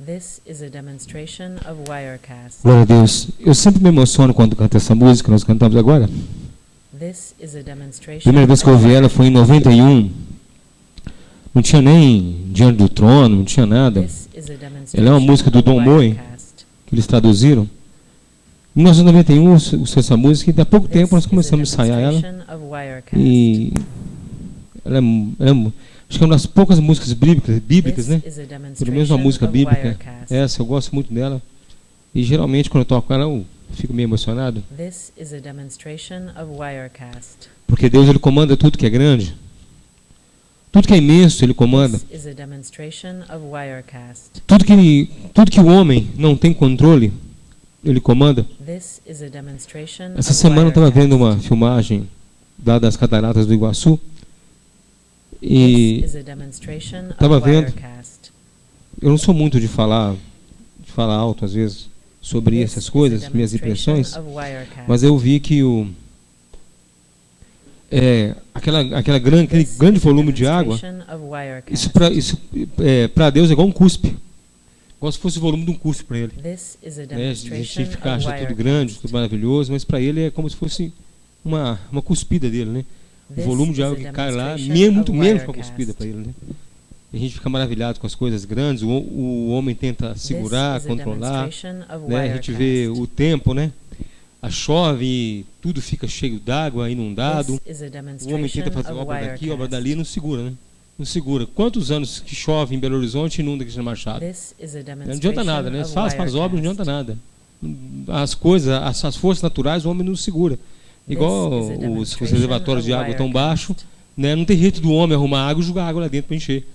This is a demonstration of Wirecast. Glória a Deus. Eu sempre me emociono quando canto essa música que nós cantamos agora. This is a demonstration. Primeira vez que eu ouvi ela foi em 91. Não tinha nem Diante do Trono, não tinha nada. This is a demonstration Ela é uma música do of Dom Moen, Wirecast. que eles traduziram. Em 1991 eu ouvi essa música e há pouco tempo nós começamos a ensaiar ela. E ela é acho que é uma das poucas músicas bíblicas, né? Pelo menos uma música bíblica. Essa, eu gosto muito dela. E geralmente quando eu toco ela eu fico meio emocionado. This is a demonstration of Wirecast. Porque Deus ele comanda tudo que é grande. Tudo que é imenso ele comanda. This is a demonstration of Wirecast. Tudo que o homem não tem controle, ele comanda. This is a demonstration Essa of semana eu estava Wirecast. vendo uma filmagem das cataratas do Iguaçu. This E is a demonstration of tava vendo. Wirecast. eu não sou muito de falar alto às vezes sobre This essas is a coisas, minhas demonstration impressões, of Wirecast. mas eu vi que aquele grande volume de água, Demonstration of Wirecast. isso para Deus é igual um cuspe. Igual se fosse o volume de um cuspe para ele. This is a Né? A demonstration gente fica of acha tudo Wirecast. grande, tudo maravilhoso, mas para ele é como se fosse uma cuspida dele, né? O This volume de is a água que cai lá demonstration é muito of menos que uma Wirecast. cuspida para ele, né? E a gente fica maravilhado com as coisas grandes, o homem tenta segurar, This is a controlar, demonstration of né? A gente vê Wirecast. o tempo, né? Chove e tudo fica cheio d'água, inundado. This is a O homem demonstration tenta fazer of obra daqui, obra Wirecast. dali e não segura, né? Não segura. Quantos anos que chove em Belo Horizonte e inunda aqui no Machado? This is a Não demonstration adianta nada, né? of Faz as obras, não Wirecast. adianta nada. As coisas, as forças naturais, o homem não segura. Igual This is a os demonstration reservatórios of de água tão Wirecast. baixos, né? Não tem jeito do homem arrumar água e jogar água lá dentro para encher.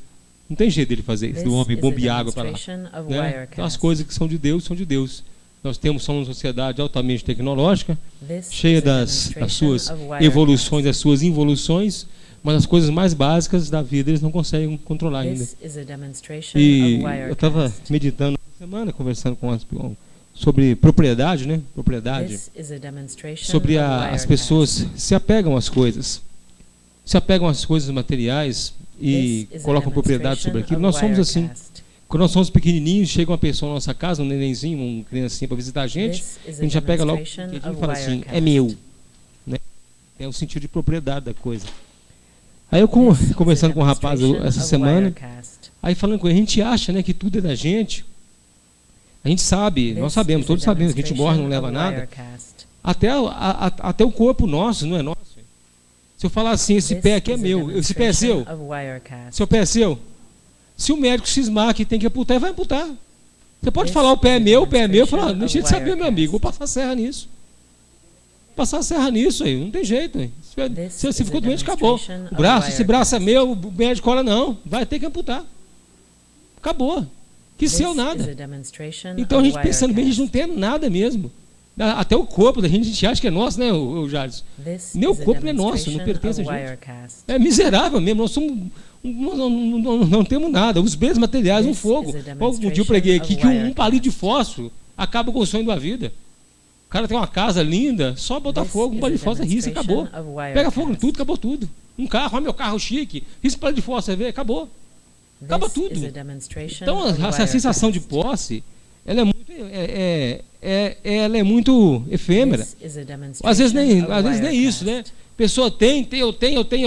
Não tem jeito dele fazer isso, This do homem is a bombear água para lá. demonstration of Né? Wirecast. Então as coisas que são de Deus, são de Deus. Nós somos uma sociedade altamente tecnológica, This cheia is a das demonstration suas of Wirecast. evoluções, das suas involuções, mas as coisas mais básicas da vida eles não conseguem controlar ainda. This is a demonstration E of eu estava Wirecast. meditando essa semana, conversando sobre propriedade, né? Propriedade. This is a demonstration Sobre of as Wirecast. pessoas se apegam às coisas. Se apegam às coisas materiais e This is a colocam propriedade sobre aquilo. Nós somos assim. Wirecast. Quando nós somos pequenininhos, chega uma pessoa na nossa casa, um nenenzinho, uma criancinha para visitar a gente, This is a gente já pega logo demonstration e a gente of fala assim, Wirecast. é meu. Né? É o sentido de propriedade da coisa. Aí eu This is a conversando com um rapaz demonstration essa of semana, Wirecast. aí falando com ele, a gente acha, né, que tudo é da gente. A gente sabe, nós This sabemos, is a todos sabemos que a gente morre, não demonstration leva of nada. Wirecast. Até o corpo nosso, não é nosso. Se eu falar assim, esse This pé aqui é is a meu, esse pé é seu, demonstration of Wirecast. seu pé é seu. Se o médico cismar que tem que amputar, ele vai amputar. Você pode This falar o pé é is a meu, demonstration falar, of deixa de saber, meu Wirecast. amigo, vou passar a serra nisso. Passar a serra nisso aí, não tem jeito. Aí. This Se is você a ficou doente, acabou. demonstration O of braço, esse braço é Wirecast. meu, o médico olha, não, vai ter que amputar. Acabou. Que This seu is nada. a demonstration Então a of gente pensando bem, a gente não Wirecast. tem nada mesmo. Até o corpo da gente, a gente acha que é nosso, né, o Jadson? This Nem o is a corpo não é nosso, não demonstration pertence a of gente. Wirecast. É miserável mesmo, nós somos, não temos nada. Os bens materiais, um This fogo. is a Um dia eu demonstration preguei aqui of que um Wirecast. palito de fósforo acaba com o sonho da vida. O cara tem uma casa linda, só botar This fogo, um is palito a de fósforo, risca, acabou. demonstration of Pega fogo em Wirecast. tudo, acabou tudo. Um carro, olha meu carro chique, risca o palito de fósforo, você vê, acabou. Acaba This tudo. is a demonstration Então of essa sensação de Wirecast. posse, ela é muito efêmera. This is a Às vezes nem demonstration of isso, né? Wirecast. Pessoa eu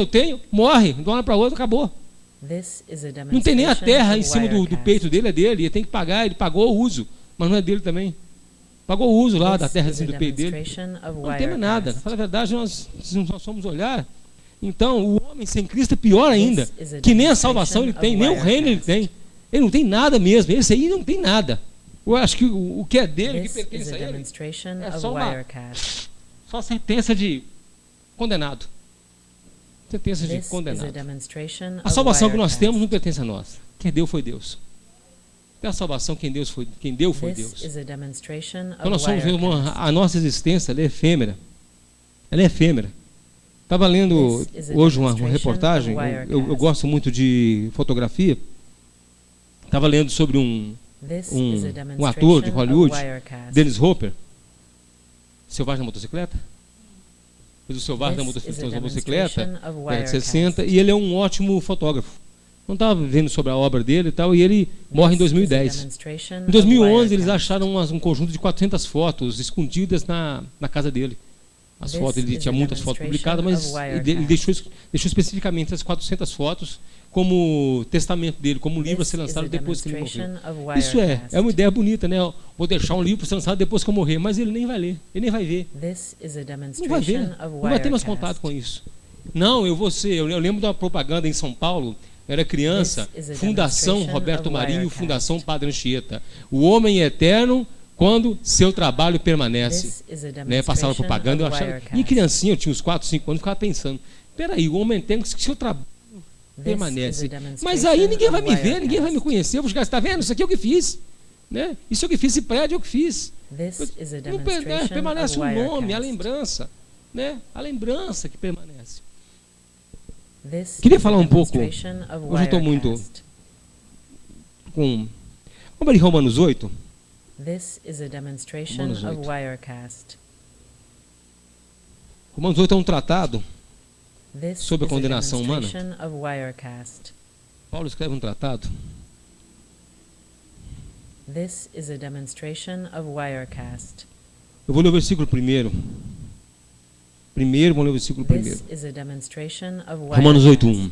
tenho, morre, de uma hora para outra, acabou. This is a Não tem nem a demonstration terra of em cima do Wirecast. peito dele, é dele, ele tem que pagar, ele pagou o uso, mas não é dele também. Pagou o uso lá da This terra is a assim do peito dele. demonstration of Não tem mais nada. Wirecast. Fala a verdade, nós somos olhar. Então, o homem sem Cristo é pior ainda, This is a que nem a salvação ele demonstration tem, of nem o reino ele Wirecast. tem. Ele não tem nada mesmo, esse aí não tem nada. Eu acho que o que é dele, o que This is pertence a a ele, demonstration é of só uma- Wirecast. só sentença de condenado. Sentença de This is a condenado. demonstration A of salvação que nós Wirecast. temos não pertence a nós. Quem deu foi Deus. É a salvação quem deu foi This Deus. is a demonstration of Então nós somos Wirecast. a nossa existência, ela é efêmera. Ela é efêmera. Estava lendo This is a hoje uma demonstration reportagem, of eu Wirecast. gosto muito de fotografia. Estava lendo sobre um This um- is a um demonstration ator de of Hollywood, Wirecast. Dennis Hopper, Selvagem da Motocicleta. Fez o Selvagem da This is a Motocicleta, demonstration of década de Wirecast. 60, e ele é um ótimo fotógrafo. Não estava vendo sobre a obra dele e tal, e ele morre em This is a 2010. demonstration Em of 2011, eles Wirecast. acharam um conjunto de 400 fotos escondidas na casa dele. As This fotos, ele is tinha a muitas fotos publicadas, demonstration mas of ele deixou especificamente as 400 fotos como testamento dele, como um livro a ser This is lançado a depois que ele morreu. demonstration of Isso é Wirecast. uma ideia bonita, né? Vou deixar um livro para ser lançado depois que eu morrer, mas ele nem vai ler, ele nem vai ver. This is a Não vai ver, demonstration of não vai ter mais Wirecast. contato com isso. Não, eu vou ser, eu lembro de uma propaganda em São Paulo, eu era criança, This is a Fundação demonstration Roberto of Marinho, Wirecast. Fundação Padre Anchieta. O homem é eterno quando seu trabalho permanece. This is a Né? Passava demonstration propaganda, eu of achava. Wirecast. E criancinha, eu tinha uns 4, 5 anos, ficava pensando: peraí, o homem é eterno que seu trabalho This permanece. is a demonstration Mas aí ninguém vai of me ver, ninguém vai me Wirecast. conhecer. Eu vou chegar, está vendo? Isso aqui é o que fiz. Né? Isso é o que fiz, esse prédio é o que fiz. This is a Não demonstration permanece of o nome, a Wirecast. lembrança. Né? A lembrança que permanece. This Queria is a falar um pouco, demonstration of hoje eu estou muito Wirecast. Vamos abrir Romanos 8. This is a demonstration Romanos of 8. Wirecast. Romanos 8 é um tratado. This Sobre a is a condenação humana. demonstration of Wirecast. Paulo escreve um tratado. This is a demonstration of Wirecast. Eu vou ler o versículo primeiro. Vamos ler o versículo primeiro. This is a demonstration of Wirecast. Romanos 8:1.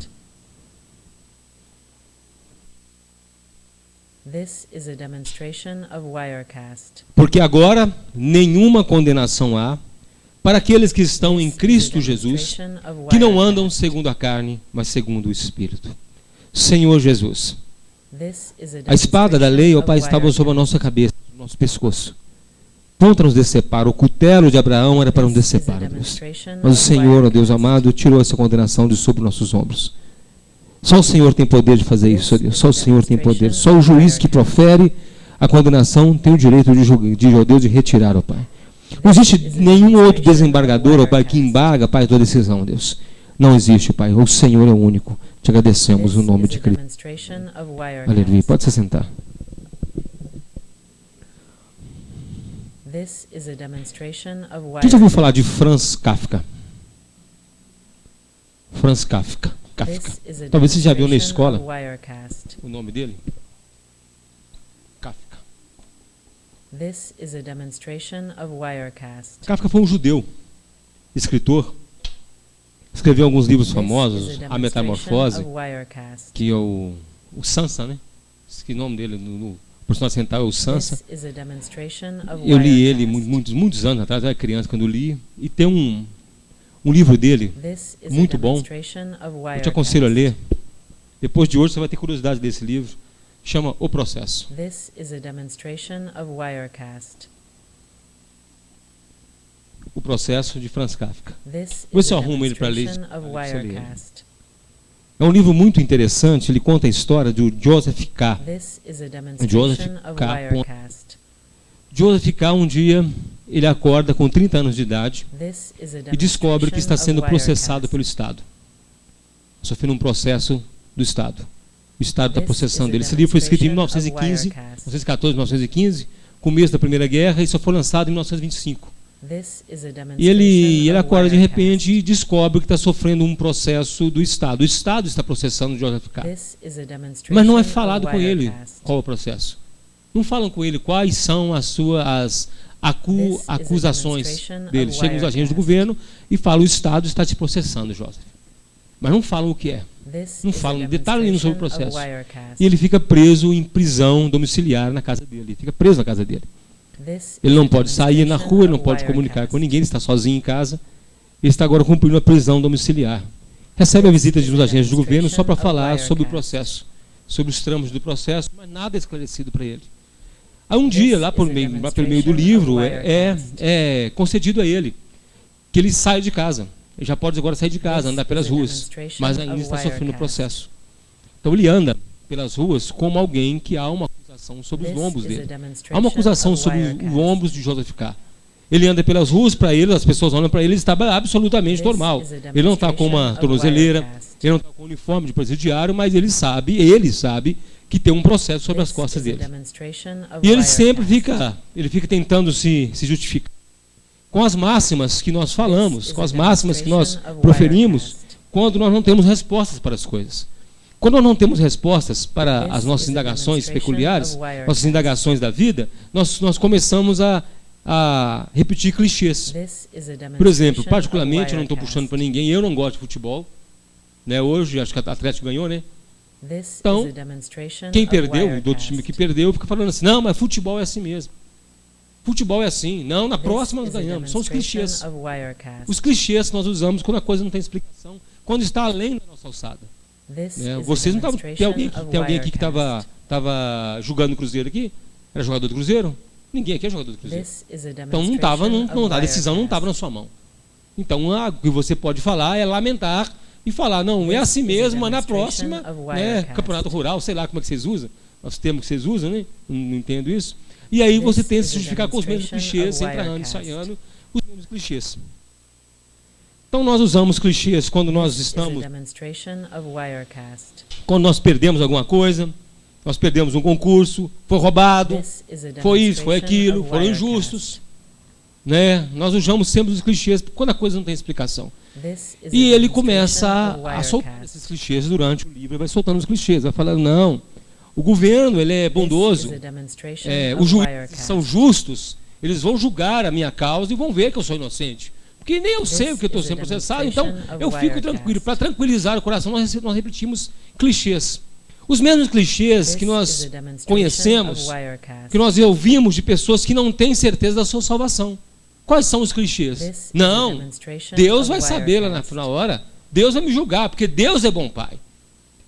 This is a demonstration of Wirecast. Porque agora nenhuma condenação há para aqueles que estão em Cristo Jesus, que não andam segundo a carne, mas segundo o Espírito. Senhor Jesus, a espada da lei, ó Pai, estava sobre a nossa cabeça, no nosso pescoço. Pronta nos decepar. O cutelo de Abraão era para nos decepar, ó Deus. Mas o Senhor, ó Deus amado, tirou essa condenação de sobre nossos ombros. Só o Senhor tem poder de fazer isso, ó Deus. Só o Senhor tem poder. Só o juiz que profere a condenação tem o direito ó Deus, de retirar, ó Pai. Não existe nenhum outro desembargador, ó Pai, que embarga, Pai, a tua decisão, ó Deus. Não existe, Pai. O Senhor é o único. Te agradecemos no nome de Cristo. Aleluia. Pode se sentar. Quem já ouviu falar de Franz Kafka? Franz Kafka. Talvez você já viu na escola o nome dele. Kafka. Kafka foi um judeu, escritor. Escreveu alguns livros famosos, A Metamorfose, que é o Sansa, né? Esqueci o nome dele, no personagem central é o Sansa. Eu li ele muitos anos atrás, eu era criança quando li, e tem um livro dele muito bom. Eu te aconselho a ler. Depois de hoje você vai ter curiosidade desse livro. Chama O Processo. O Processo de Franz Kafka. Vê se eu arrumo ele para ler. É um livro muito interessante. Ele conta a história do Joseph K. Joseph K. Um dia ele acorda com 30 anos de idade e descobre que está sendo processado pelo Estado, sofrendo um processo do Estado. O Estado está processando ele. Esse livro foi escrito em 1914, 1915, começo da Primeira Guerra, e só foi lançado em 1925. E ele acorda de repente e descobre que está sofrendo um processo do Estado. O Estado está processando o Joseph K. Mas não é falado com ele qual é o processo. Não falam com ele quais são as acusações dele. Chegam os agentes do governo e falam: o Estado está te processando, Joseph. Mas não falam o que é. Não falam detalhe nenhum sobre o processo. E ele fica preso em prisão domiciliar na casa dele. Ele fica preso na casa dele. Ele não pode sair na rua, ele não pode comunicar com ninguém, ele está sozinho em casa. Ele está agora cumprindo a prisão domiciliar. Recebe a visita de uns agentes do governo só para falar sobre o processo, sobre os trâmites do processo, mas nada é esclarecido para ele. Aí um dia, lá pelo meio do livro, é concedido a ele que ele saia de casa. Ele já pode agora sair de casa, andar pelas ruas, mas ainda está sofrendo o processo. Então ele anda pelas ruas como alguém que há uma acusação sobre os ombros dele. Há uma acusação sobre os ombros de Joseph K. Ele anda pelas ruas, para ele, as pessoas olham para ele, ele está absolutamente normal. Ele não está com uma tornozeleira, ele não está com um uniforme de presidiário, mas ele sabe que tem um processo sobre as costas dele. E ele sempre fica tentando se justificar com as máximas que nós falamos, com as máximas que nós proferimos, quando nós não temos respostas para as coisas. Quando nós não temos respostas para This as nossas is a indagações demonstration peculiares, of Wirecast. nossas indagações da vida, nós começamos a repetir clichês. This is a Por exemplo, demonstration particularmente, eu não of estou puxando para Wirecast. ninguém, eu não gosto de futebol. Né? Hoje, acho que a Atlético ganhou, né? This Então, is a demonstration Quem of perdeu, o outro time Wirecast. que perdeu, fica falando assim, não, mas futebol é assim mesmo. Futebol é assim. Não, na This próxima nós is a ganhamos. São os demonstration clichês. of Wirecast. Os clichês que nós usamos quando a coisa não tem explicação, quando está além da nossa alçada. This Né? is a Vocês não estavam. Tem demonstration alguém of aqui que Wirecast. estava julgando o Cruzeiro aqui? Era jogador do Cruzeiro? Ninguém aqui é jogador do Cruzeiro. This is a Então não estava, demonstration of a decisão não Wirecast. estava na sua mão. Então o que você pode falar é lamentar e falar, não, é This assim is a mesmo, mas na demonstration próxima, of né, Wirecast. campeonato rural, sei lá como é que vocês usam, os termos que vocês usam, né? Não entendo isso. E aí você This tenta is se a justificar com os mesmos demonstration clichês, of entra ano e sai Wirecast. ano, os mesmos clichês. Então nós usamos clichês quando nós This is a estamos, demonstration of Wirecast. quando nós perdemos alguma coisa, nós perdemos um concurso, foi roubado, This is a foi isso, foi demonstration aquilo, of foram Wirecast. injustos. Né? Nós usamos sempre os clichês quando a coisa não tem explicação. This is E a ele demonstration começa of a soltar Wirecast. esses clichês durante o livro, ele vai soltando os clichês, vai falando, não, o governo ele é bondoso, This is a demonstration os of juízes Wirecast. são justos, eles vão julgar a minha causa e vão ver que eu sou inocente. Porque nem eu sei o que eu estou This sendo is a processado, então demonstration of eu fico Wirecast. tranquilo. Para tranquilizar o coração, nós repetimos clichês. Os mesmos clichês This que is a nós demonstration conhecemos, of Wirecast. que nós ouvimos de pessoas que não têm certeza da sua salvação. Quais são os clichês? This is a Não, demonstration Deus of vai saber lá Wirecast. na hora, Deus vai me julgar, porque Deus é bom pai.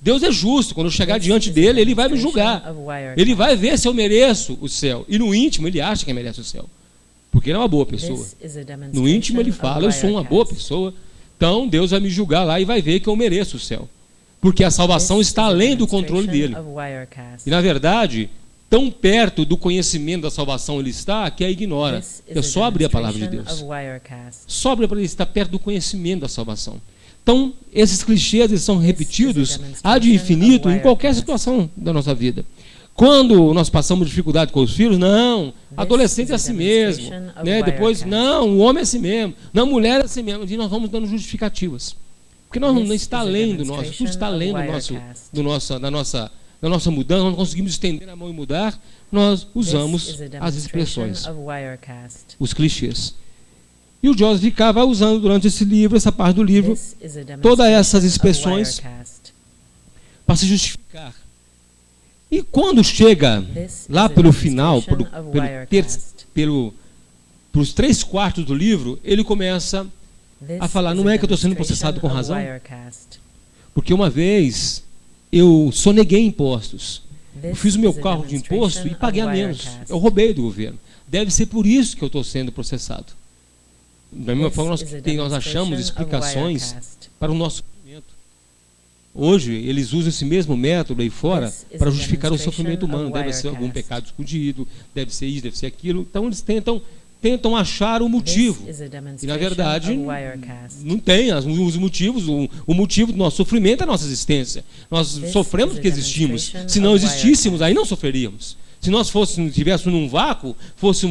Deus é justo, quando eu chegar This diante is a dele, ele vai me demonstration julgar. of Wirecast. Ele vai ver se eu mereço o céu. E no íntimo ele acha que merece o céu. Porque ele é uma boa pessoa. This is a No demonstration íntimo ele of fala, eu sou uma boa Wirecast. pessoa. Então Deus vai me julgar lá e vai ver que eu mereço o céu. Porque a salvação This está is a além do controle demonstration dele. of Wirecast. E na verdade, tão perto do conhecimento da salvação ele está, que a ignora. This is É só abrir a palavra de demonstration Deus. of Wirecast. Só abrir para ele estar perto do conhecimento da salvação. Então, esses clichês eles são repetidos ad infinito em qualquer situação da nossa vida. Quando nós passamos dificuldade com os filhos, não, adolescente é assim mesmo. Né? Depois, não, o homem é assim mesmo. Não, mulher é assim mesmo. E nós vamos dando justificativas. Porque nós não está além do nosso, tudo está além da nossa mudança, nós não conseguimos estender a mão e mudar, nós usamos as expressões, os clichês. E o Joseph ficava usando durante esse livro, essa parte do livro, todas essas expressões para se justificar. E quando chega lá pelo final, pelos 3/4 do livro, ele começa a falar, não é que eu estou sendo processado com razão? Porque uma vez eu soneguei impostos. Eu fiz o meu cálculo de imposto e paguei a menos. Eu roubei do governo. Deve ser por isso que eu estou sendo processado. Da mesma forma, nós achamos explicações para o nosso sofrimento. Hoje, eles usam esse mesmo método aí fora para justificar o sofrimento humano. Deve ser algum pecado escondido, deve ser isso, deve ser aquilo. Então, eles tentam achar o motivo. E, na verdade, não tem os motivos. O motivo do nosso sofrimento é a nossa existência. Nós sofremos porque existimos. Se não existíssemos, aí não sofreríamos. Se nós estivéssemos num vácuo, fosse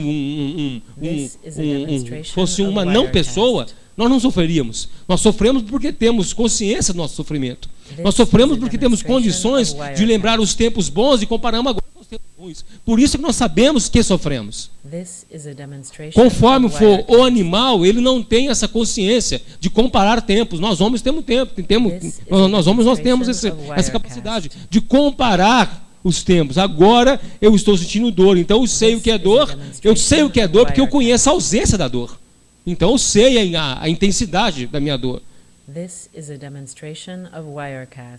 fosse uma não pessoa, nós não sofreríamos. Nós sofremos porque temos consciência do nosso sofrimento. Nós sofremos porque temos condições de lembrar os tempos bons e comparamos agora com os tempos ruins. Por isso que nós sabemos que sofremos. Conforme for o animal, ele não tem essa consciência de comparar tempos. Nós homens temos tempo. Nós temos essa capacidade de comparar os tempos. Agora eu estou sentindo dor, então eu sei o que é dor. Eu sei o que é dor porque eu conheço a ausência da dor. Então eu sei a intensidade da minha dor.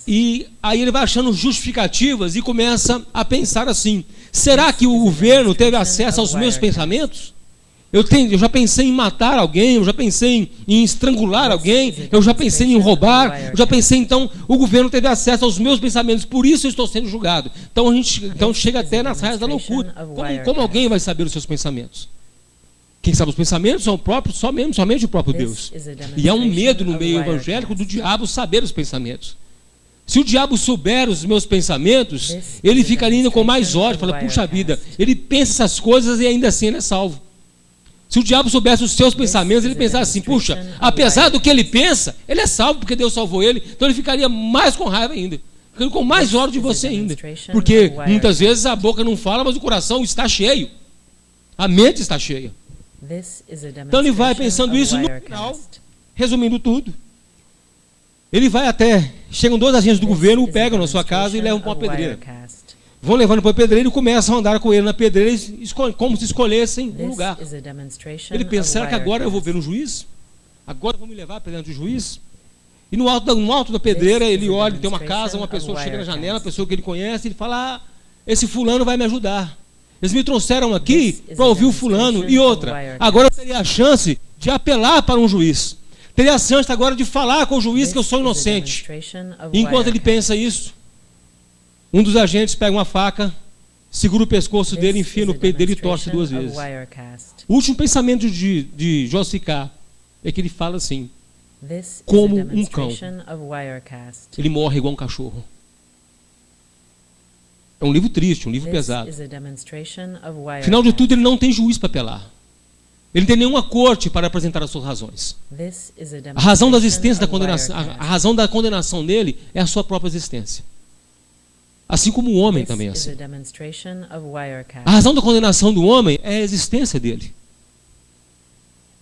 E aí ele vai achando justificativas e começa a pensar assim: será que o governo teve acesso aos meus pensamentos? Eu já pensei em matar alguém, eu já pensei em estrangular alguém, eu já pensei em roubar, eu já pensei, então, o governo teve acesso aos meus pensamentos, por isso eu estou sendo julgado. Então a gente chega até nas raias da loucura. Como alguém vai saber os seus pensamentos? Quem sabe os pensamentos são somente o próprio Deus. E há um medo no meio evangélico do diabo saber os pensamentos. Se o diabo souber os meus pensamentos, ele ficaria ainda com mais ódio, fala, puxa vida, ele pensa essas coisas e ainda assim ele é salvo. Se o diabo soubesse os seus pensamentos, ele pensaria assim, puxa, apesar do que ele pensa, ele é salvo porque Deus salvou ele, então ele ficaria mais com raiva ainda. com mais ódio de você ainda. Porque muitas vezes a boca não fala, mas o coração está cheio. A mente está cheia. Então ele vai pensando isso no final, resumindo tudo. Ele vai até... Chegam 2 agentes do governo, o pegam na sua casa e levam para uma pedreira. Vão levando para a pedreira e começam a andar com ele na pedreira, como se escolhessem um lugar. Ele pensa, será que agora eu vou ver um juiz? Agora vão me levar perante o juiz? E no alto da pedreira ele olha, tem uma casa, uma pessoa chega na janela, uma pessoa que ele conhece, ele fala, esse fulano vai me ajudar. Eles me trouxeram aqui para ouvir o fulano. E outra, agora eu teria a chance de apelar para um juiz. Teria a chance agora de falar com o juiz que eu sou inocente. E enquanto ele pensa isso, um dos agentes pega uma faca, segura o pescoço dele, enfia no peito dele e torce 2 vezes. O último pensamento de Josicá é que ele fala assim, como um cão. Ele morre igual um cachorro. É um livro triste, um livro pesado. Final de tudo, ele não tem juiz para apelar. Ele não tem nenhuma corte para apresentar as suas razões. A razão da existência da condenação, a razão da condenação dele é a sua própria existência. Assim como o homem também é assim. A razão da condenação do homem é a existência dele.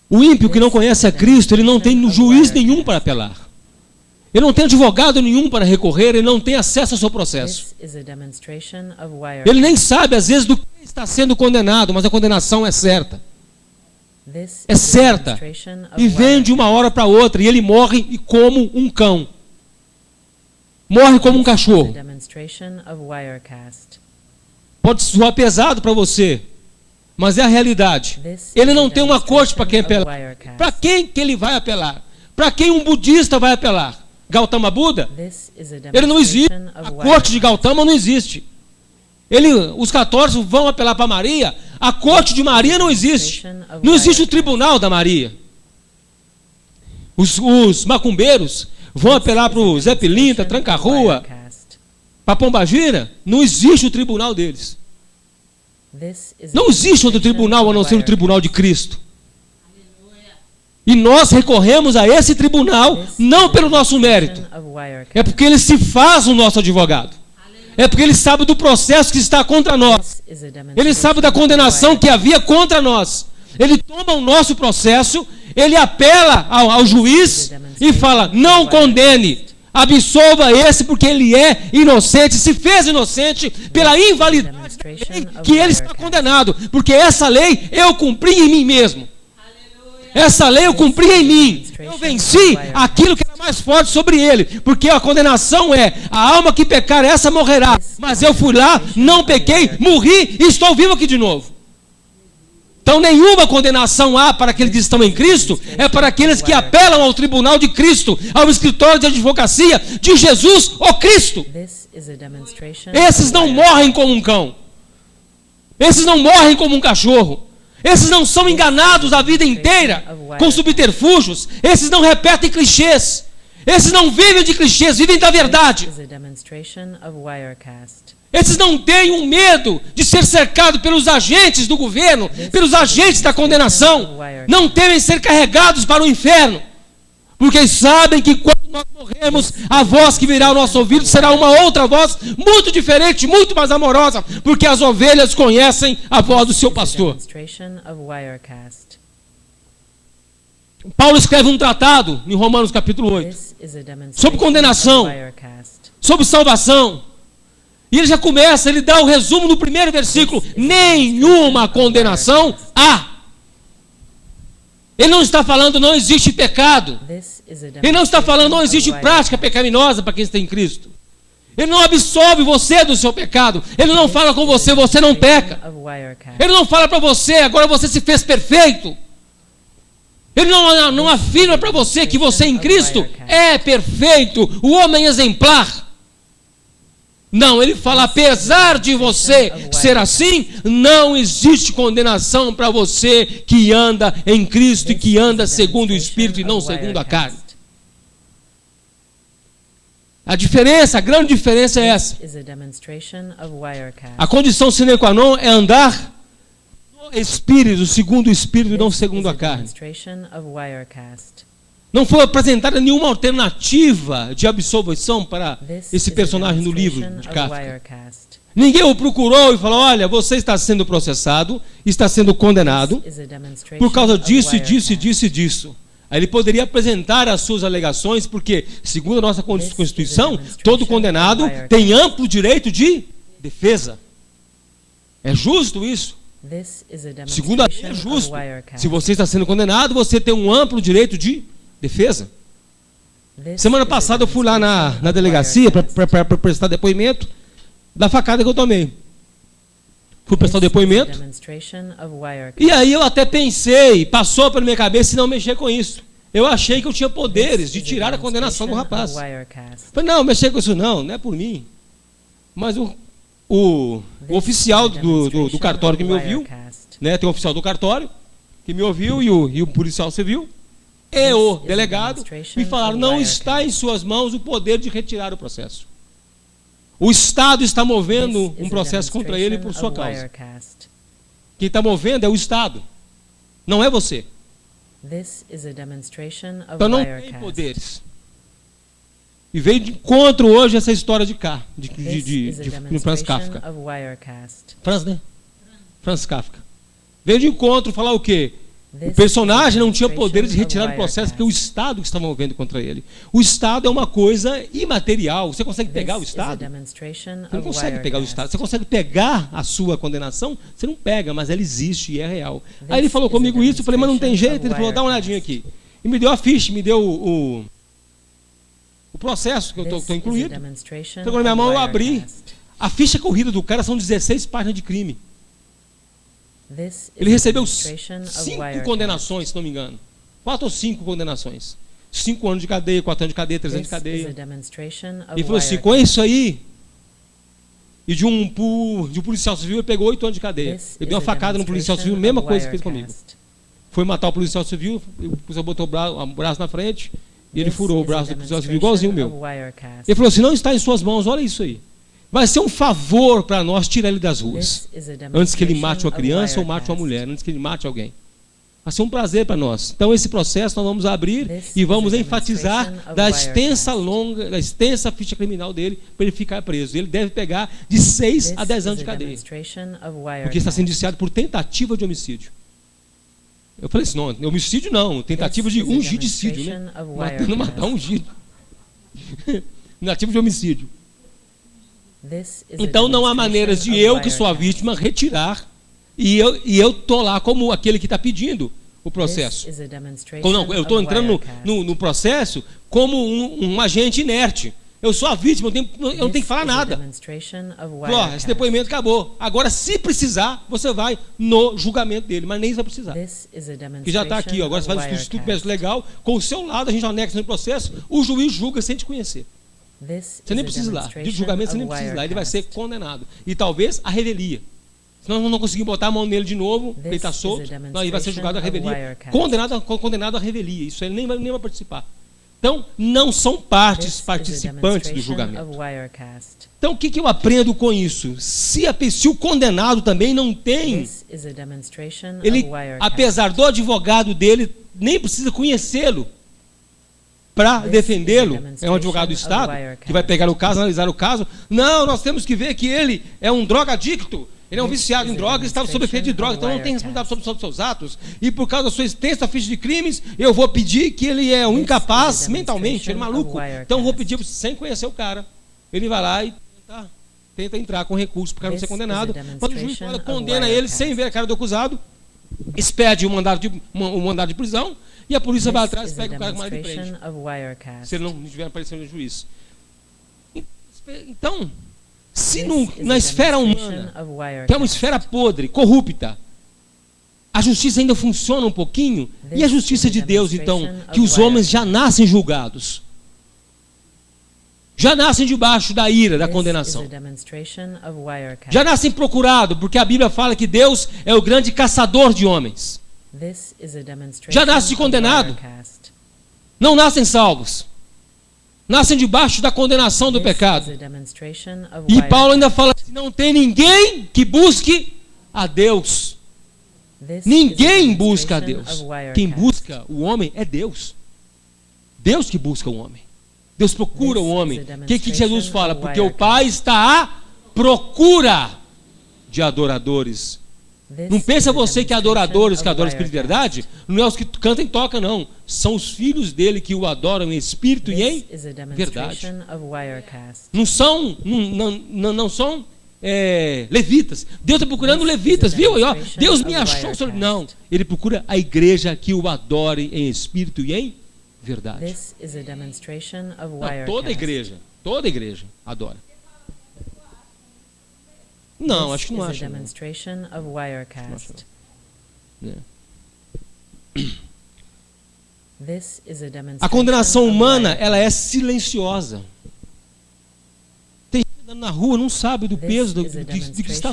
O ímpio que não conhece a Cristo, ele não tem juiz nenhum para apelar. Ele não tem advogado nenhum para recorrer, ele não tem acesso ao seu processo. Ele nem sabe, às vezes, do que está sendo condenado, mas a condenação é certa. É certa. E vem de uma hora para outra, e ele morre como um cão. Morre como um cachorro. Pode soar pesado para você, mas é a realidade. Ele não tem uma corte para quem apelar. Para quem que ele vai apelar? Para quem um budista vai apelar? Gautama Buda? Ele não existe. A corte de Gautama não existe. Os católicos vão apelar para Maria. A corte de Maria não existe. Não existe o tribunal da Maria. Os macumbeiros vão apelar para o Zé Pilintra, Tranca-Rua, para Pombagira. Não existe o tribunal deles. Não existe outro tribunal a não ser o tribunal de Cristo. E nós recorremos a esse tribunal não pelo nosso mérito. É porque ele se faz o nosso advogado. É porque ele sabe do processo que está contra nós. Ele sabe da condenação que havia contra nós. Ele toma o nosso processo, ele apela ao juiz e fala, não condene, absolva esse porque ele é inocente, se fez inocente pela invalidade da lei que ele está condenado. Porque essa lei eu cumpri em mim mesmo. Essa lei eu cumpri em mim. Eu venci aquilo que era mais forte sobre ele. Porque a condenação é, a alma que pecar, essa morrerá. Mas eu fui lá, não pequei, morri e estou vivo aqui de novo. Então nenhuma condenação há para aqueles que estão em Cristo, é para aqueles que apelam ao tribunal de Cristo, ao escritório de advocacia de Jesus, o Cristo. Esses não morrem como um cão. Esses não morrem como um cachorro. Esses não são enganados a vida inteira com subterfúgios. Esses não repetem clichês. Esses não vivem de clichês, vivem da verdade. Esses não têm um medo de ser cercado pelos agentes do governo, pelos agentes da condenação. Não temem ser carregados para o inferno. Porque sabem que quando nós morremos, a voz que virá ao nosso ouvido será uma outra voz, muito diferente, muito mais amorosa, porque as ovelhas conhecem a voz do seu pastor. Paulo escreve um tratado, em Romanos capítulo 8, sobre condenação, sobre salvação. E ele já começa, ele dá o resumo no primeiro versículo, nenhuma condenação há. Ele não está falando não existe pecado. Ele não está falando não existe prática pecaminosa para quem está em Cristo. Ele não absolve você do seu pecado. Ele não fala com você, você não peca. Ele não fala para você, agora você se fez perfeito. Ele não afirma para você que você em Cristo é perfeito, o homem exemplar. Não, ele fala, apesar de você ser assim, não existe condenação para você que anda em Cristo e que anda segundo o Espírito e não segundo a carne. A diferença, a grande diferença é essa. A condição sine qua non é andar no Espírito, segundo o Espírito e não segundo a carne. Não foi apresentada nenhuma alternativa de absolvição para This esse is a personagem no livro demonstration de of Kafka. Wirecast. Ninguém o procurou e falou: olha, você está sendo processado, está sendo condenado This is a demonstration por causa of disso e disso e Wirecast. disso e disso. Aí ele poderia apresentar as suas alegações, porque, segundo a nossa This is a Constituição, demonstration todo of condenado Wirecast. tem amplo direito de defesa. É justo isso? This is a Segundo a lei, é demonstration justo. of Wirecast. Se você está sendo condenado, você tem um amplo direito de defesa. This Semana is a passada eu fui lá na demonstration delegacia of Wirecast. para prestar depoimento da facada que eu tomei. Fui prestar o This is a depoimento. demonstration of Wirecast. E aí eu até pensei, passou pela minha cabeça não mexer com isso. Eu achei que eu tinha poderes This de is a tirar a condenação do demonstration rapaz. of Wirecast. Falei, não, mexer com isso não é por mim. Mas o This oficial is a do demonstration cartório que of me ouviu, Wirecast. né, tem um oficial do cartório que me ouviu e o policial civil e This o is a delegado demonstration me falaram, of não Wirecast. está em suas mãos o poder de retirar o processo. O Estado está movendo This is um a processo contra ele por sua demonstration of causa. Wirecast. Quem está movendo é o Estado, não é você. This is a demonstration of Então não tem Wirecast. poderes. E veio de encontro hoje essa história de cá, de This is a Franz demonstration Kafka. of Wirecast. Franz, né? Franz Kafka. Veio de encontro falar o quê? O This personagem is a não tinha poder de demonstration retirar of o processo porque o Wirecast. Estado que estava movendo contra ele. O Estado é uma coisa imaterial. Você consegue pegar o This is a Estado? demonstration Você não of consegue pegar o Wirecast. Estado. Você consegue pegar a sua condenação? Você não pega, mas ela existe e é real. This Aí ele falou is a comigo isso, eu falei, mas não tem demonstration jeito. Ele of falou, dá uma Wirecast. olhadinha aqui. E me deu a ficha, me deu o processo que eu This estou is a incluído. demonstration Pegou na minha of mão, eu abri. Wirecast. A ficha corrida do cara são 16 páginas de crime. This is Ele a recebeu demonstration of 5 Wirecast. condenações, se não me engano. 4 ou 5 condenações. 5 anos de cadeia, 4 anos de cadeia, 3 anos de This is a cadeia. demonstration of Ele falou assim, Wirecast. com isso aí, e de um policial civil, ele pegou 8 anos de cadeia. This Ele deu uma is a facada no policial civil, demonstration mesma of coisa que fez comigo. Wirecast. Foi matar o policial civil, o policial botou o braço na frente, e ele This furou o is a braço do policial civil, igualzinho o meu. demonstration of Wirecast. Ele falou assim, não está em suas mãos, olha isso aí. Vai ser um favor para nós tirar ele das ruas. This is a Antes que ele mate uma demonstration of criança ou mate uma Wirecast. mulher, antes que ele mate alguém. Vai ser um prazer para nós. Então esse processo nós vamos abrir This e vamos is a enfatizar demonstration of da Wirecast. extensa ficha criminal dele para ele ficar preso. Ele deve pegar de 6 This a 10 is anos de a cadeia, demonstration of porque está sendo Wirecast. indiciado por tentativa de homicídio. Eu falei assim, não, homicídio não, tentativa This de is a ungidicídio, né? demonstration of Matando, matar Wirecast. ungido. Tentativa de homicídio. This is a Então não há maneiras de demonstration eu, of que sou a Wirecast. vítima, retirar e eu tô lá como aquele que está pedindo o processo. This is a demonstration Ou não, eu estou of entrando Wirecast. no processo como um agente inerte. Eu sou a vítima, eu não tenho que falar This is a nada. demonstration of Falou, ó, Wirecast. esse depoimento acabou. Agora, se precisar, você vai no julgamento dele, mas nem vai precisar. This is a Que já está aqui, ó. demonstration Agora você of faz o estudo Wirecast. péssimo legal, com o seu lado, a gente anexa no processo, o juiz julga sem te conhecer. This Você nem is a precisa ir lá. De demonstration julgamento você nem of precisa ir lá. Ele vai ser Wirecast. condenado. E talvez a revelia. Se nós não conseguimos botar a mão nele de novo, ele está This is solto, a não, ele vai ser julgado a demonstration of revelia. Wirecast. Condenado a revelia. Isso ele nem vai participar. Então, não são partes This is a participantes do demonstration julgamento. of Wirecast. Então, o que eu aprendo com isso? Se o condenado também não tem, This is a demonstration ele, of Wirecast. apesar do advogado dele, nem precisa conhecê-lo para This defendê-lo. is a É um demonstration advogado do of Estado Wirecast. que vai pegar o caso, analisar o caso. Não, nós temos que ver que ele é um drogadicto. Ele é um This viciado is em a drogas, estava sob efeito de drogas, demonstration então não of tem Wirecast. responsabilidade sobre os seus atos. E por causa da sua extensa ficha de crimes, eu vou pedir que ele é um This incapaz is a mentalmente, ele é demonstration maluco. of Wirecast. Então eu vou pedir, sem conhecer o cara, ele vai lá e tenta entrar com recurso para o cara não ser This is a condenado. Quando o juiz demonstration fala, of condena ele Wirecast. sem ver a cara do acusado, expede o mandado de prisão e a polícia vai This atrás e is a pega o cara com mais de prende. demonstration of Wirecast. Se ele não estiver aparecendo no juiz. Então, se This is na a esfera demonstration humana, of Wirecast. que é uma esfera podre, corrupta, a justiça ainda funciona um pouquinho, e a This justiça is a de Deus, então, demonstration que of os homens Wirecast. já nascem julgados, já nascem debaixo da ira, da This condenação, is a demonstration of Wirecast. já nascem procurados, porque a Bíblia fala que Deus é o grande caçador de homens. This is a demonstration Já nasce of condenado. Wirecast. Não nascem salvos, nascem debaixo da condenação do This pecado. is a demonstration of E Paulo Wirecast. ainda fala que não tem ninguém que busque a Deus. This is a Ninguém busca a demonstration Deus. of Wirecast. Quem busca o homem é Deus. Deus que busca o homem. Deus procura o homem. O que Jesus fala? Porque o Pai está à procura de adoradores. Não pensa você que adoradores que adoram o Espírito de verdade, não é os que cantam e tocam, não. São os filhos dele que o adoram em espírito e em verdade. Não são, não são levitas. Deus está procurando levitas, viu? E, ó, Deus me achou. Não, ele procura a igreja que o adore em espírito e em verdade. Não, toda igreja adora. Não, acho que não acha. A condenação humana, ela é silenciosa. Tem gente andando na rua, não sabe do peso do que está.